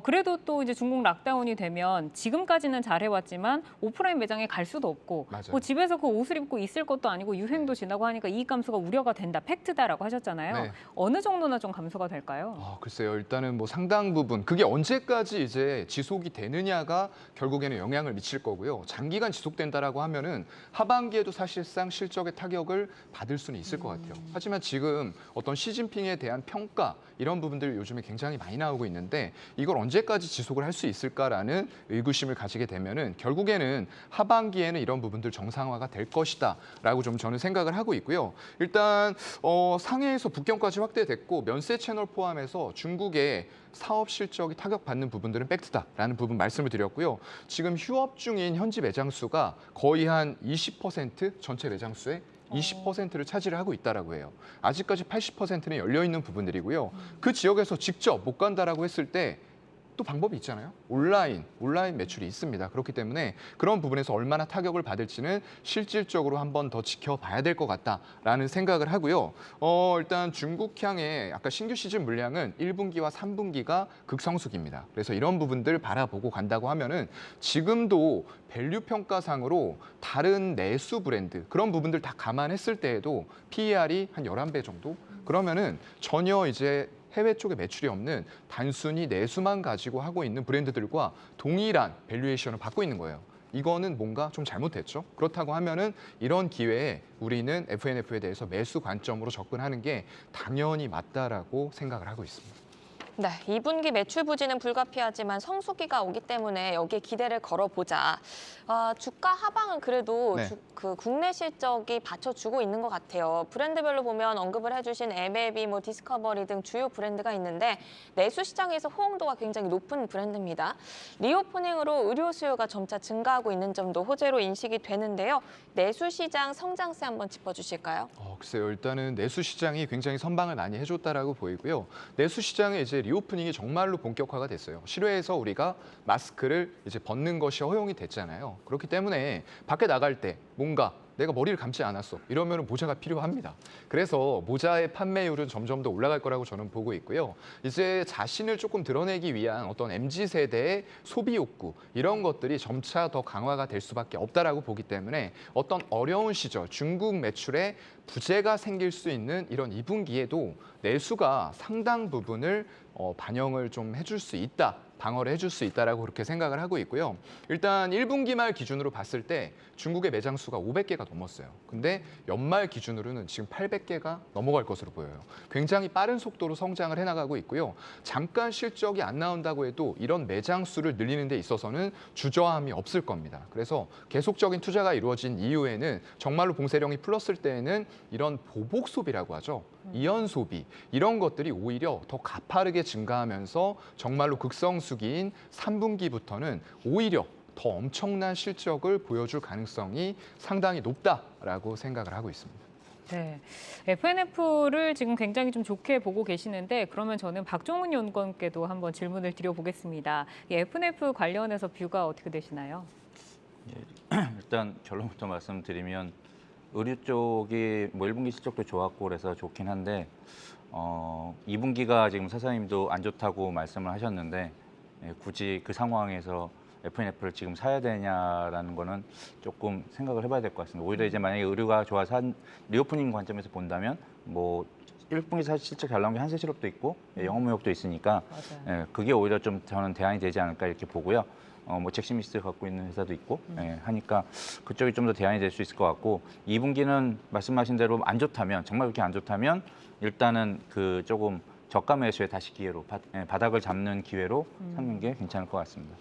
그래도 또 이제 중국 락다운이 되면 지금까지는 잘 해왔지만 오프라인 매장에 갈 수도 없고 맞아요. 뭐 집에서 그 옷을 입고 있을 것도 아니고 유행도 지나고 하니까 이익 감소가 우려가 된다, 팩트다라고 하셨잖아요. 네. 어느 정도나 좀 감소가 될까요? 글쎄요. 일단은 뭐 상당 부분 그게 언제까지 이제 지속이 되느냐가 결국에는 영향을 미칠 거고요. 장기간 지속된다라고 하면은 하반기에도 사실상 실적의 타격을 받을 수는 있을 것 같아요. 하지만 지금 어떤 시진핑에 대한 평가 이런 부분들 요즘에 굉장히 많이 나오고 있는데 이걸 언제까지 지속을 할 수 있을까라는 의구심을 가지게 되면은 결국에는 하반기에는 이런 부분들 정상화가 될 것이다라고 좀 저는 생각을 하고 있고요. 일단 상해에서 북경까지 확대됐고 면세 채널 포함해서 중국의 사업 실적이 타격받는 부분들은 팩트다라는 부분 말씀을 드렸고요. 지금 휴업 중인 현지 매장 수가 거의 한 20% 전체 매장 수의 20%를 차지를 하고 있다라고 해요. 아직까지 80%는 열려 있는 부분들이고요. 그 지역에서 직접 못 간다라고 했을 때 또 방법이 있잖아요. 온라인 매출이 있습니다. 그렇기 때문에 그런 부분에서 얼마나 타격을 받을지는 실질적으로 한번 더 지켜봐야 될 것 같다라는 생각을 하고요. 일단 중국향의 아까 신규 시즌 물량은 1분기와 3분기가 극성수기입니다. 그래서 이런 부분들 바라보고 간다고 하면은 지금도 밸류 평가상으로 다른 내수 브랜드 그런 부분들 다 감안했을 때에도 PER이 한 11배 정도? 그러면은 전혀 이제 해외 쪽에 매출이 없는 단순히 내수만 가지고 하고 있는 브랜드들과 동일한 밸류에이션을 받고 있는 거예요. 이거는 뭔가 좀 잘못됐죠. 그렇다고 하면은 이런 기회에 우리는 FNF에 대해서 매수 관점으로 접근하는 게 당연히 맞다라고 생각을 하고 있습니다. 네, 2분기 매출 부진은 불가피하지만 성수기가 오기 때문에 여기에 기대를 걸어보자. 주가 하방은 그래도 네. 그 국내 실적이 받쳐주고 있는 것 같아요. 브랜드별로 보면 언급을 해주신 MLB, 디스커버리 등 주요 브랜드가 있는데 내수 시장에서 호응도가 굉장히 높은 브랜드입니다. 리오프닝으로 의료 수요가 점차 증가하고 있는 점도 호재로 인식이 되는데요. 내수 시장 성장세 한번 짚어주실까요? 글쎄요. 일단은 내수 시장이 굉장히 선방을 많이 해줬다라고 보이고요. 내수 시장에 이제 리오프닝이 정말로 본격화가 됐어요. 실외에서 우리가 마스크를 이제 벗는 것이 허용이 됐잖아요. 그렇기 때문에 밖에 나갈 때 뭔가 내가 머리를 감지 않았어. 이러면 모자가 필요합니다. 그래서 모자의 판매율은 점점 더 올라갈 거라고 저는 보고 있고요. 이제 자신을 조금 드러내기 위한 어떤 MZ세대의 소비 욕구 이런 것들이 점차 더 강화가 될 수밖에 없다라고 보기 때문에 어떤 어려운 시절 중국 매출에 부재가 생길 수 있는 이런 2분기에도 내수가 상당 부분을 반영을 좀 해줄 수 있다. 방어를 해줄 수 있다라고 그렇게 생각을 하고 있고요. 일단 1분기 말 기준으로 봤을 때 중국의 매장 수가 500개가 넘었어요. 근데 연말 기준으로는 지금 800개가 넘어갈 것으로 보여요. 굉장히 빠른 속도로 성장을 해나가고 있고요. 잠깐 실적이 안 나온다고 해도 이런 매장 수를 늘리는 데 있어서는 주저함이 없을 겁니다. 그래서 계속적인 투자가 이루어진 이후에는 정말로 봉쇄령이 풀렸을 때에는 이런 보복 소비라고 하죠. 이연 소비 이런 것들이 오히려 더 가파르게 증가하면서 정말로 극성수기인 3분기부터는 오히려 더 엄청난 실적을 보여줄 가능성이 상당히 높다라고 생각을 하고 있습니다. 네, FNF를 지금 굉장히 좀 좋게 보고 계시는데 그러면 저는 박종훈 연구원께도 한번 질문을 드려보겠습니다. 이 FNF 관련해서 뷰가 어떻게 되시나요? 일단 결론부터 말씀드리면 의류 쪽이 뭐 1분기 실적도 좋았고 그래서 좋긴 한데 2분기가 지금 사장님도 안 좋다고 말씀을 하셨는데 굳이 그 상황에서 FNF를 지금 사야 되냐라는 거는 조금 생각을 해봐야 될 것 같습니다. 오히려 이제 만약에 의류가 좋아서 리오프닝 관점에서 본다면 뭐 1분기 실적 잘 나온 게 한세실업도 있고 영업무역도 있으니까 그게 오히려 좀 저는 대안이 되지 않을까 이렇게 보고요. 뭐 잭스미스 갖고 있는 회사도 있고 하니까 그쪽이 좀 더 대안이 될 수 있을 것 같고 2분기는 말씀하신 대로 안 좋다면 정말 그렇게 안 좋다면 일단은 그 조금 저가 매수에 다시 기회로 바닥을 잡는 기회로 삼는 게 괜찮을 것 같습니다.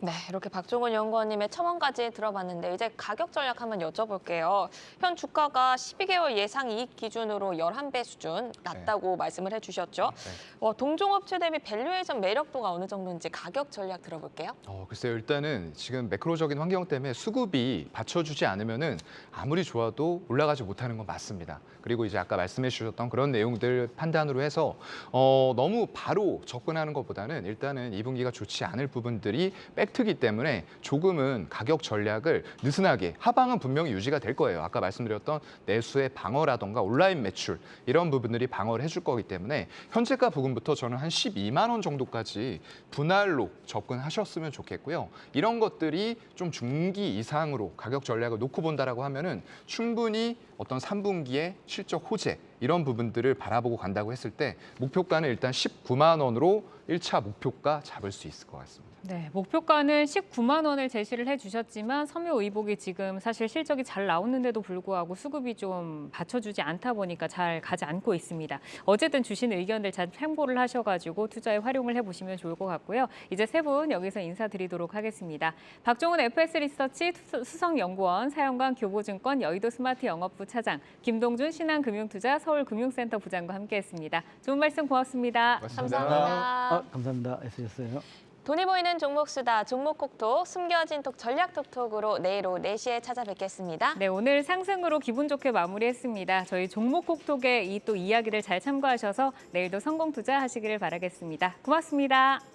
네, 이렇게 박종훈 연구원님의 첨언까지 들어봤는데 이제 가격 전략 한번 여쭤볼게요. 현 주가가 12개월 예상 이익 기준으로 11배 수준 낮다고 말씀을 해주셨죠. 동종업체 대비 밸류에이션 매력도가 어느 정도인지 가격 전략 들어볼게요. 글쎄요. 일단은 지금 매크로적인 환경 때문에 수급이 받쳐주지 않으면은 아무리 좋아도 올라가지 못하는 건 맞습니다. 그리고 이제 아까 말씀해 주셨던 그런 내용들 판단으로 해서 너무 바로 접근하는 것보다는 일단은 2분기가 좋지 않을 부분들이 팩트기 때문에 조금은 가격 전략을 느슨하게 하방은 분명히 유지가 될 거예요. 아까 말씀드렸던 내수의 방어라던가 온라인 매출 이런 부분들이 방어를 해줄 거기 때문에 현재가 부분부터 저는 한 12만 원 정도까지 분할로 접근하셨으면 좋겠고요. 이런 것들이 좀 중기 이상으로 가격 전략을 놓고 본다라고 하면은 충분히 어떤 3분기의 실적 호재 이런 부분들을 바라보고 간다고 했을 때 목표가는 일단 19만 원으로 1차 목표가 잡을 수 있을 것 같습니다. 네, 목표가는 19만 원을 제시를 해주셨지만 섬유의복이 지금 사실 실적이 잘 나오는데도 불구하고 수급이 좀 받쳐주지 않다 보니까 잘 가지 않고 있습니다. 어쨌든 주신 의견들 잘 참고를 하셔가지고 투자에 활용을 해보시면 좋을 것 같고요. 이제 세 분 여기서 인사드리도록 하겠습니다. 박종훈 FS 리서치 수석연구원, 사영관 교보증권 여의도 스마트 영업부 차장, 김동준 신한금융투자 서울금융센터 부장과 함께했습니다. 좋은 말씀 고맙습니다. 고맙습니다. 감사합니다. 감사합니다. 애쓰셨어요. 돈이 보이는 종목 수다, 종목 콕톡, 숨겨진 톡 전략 톡톡으로 내일 오후 4시에 찾아뵙겠습니다. 네, 오늘 상승으로 기분 좋게 마무리했습니다. 저희 종목 콕톡의 이 또 이야기들 잘 참고하셔서 내일도 성공 투자하시기를 바라겠습니다. 고맙습니다.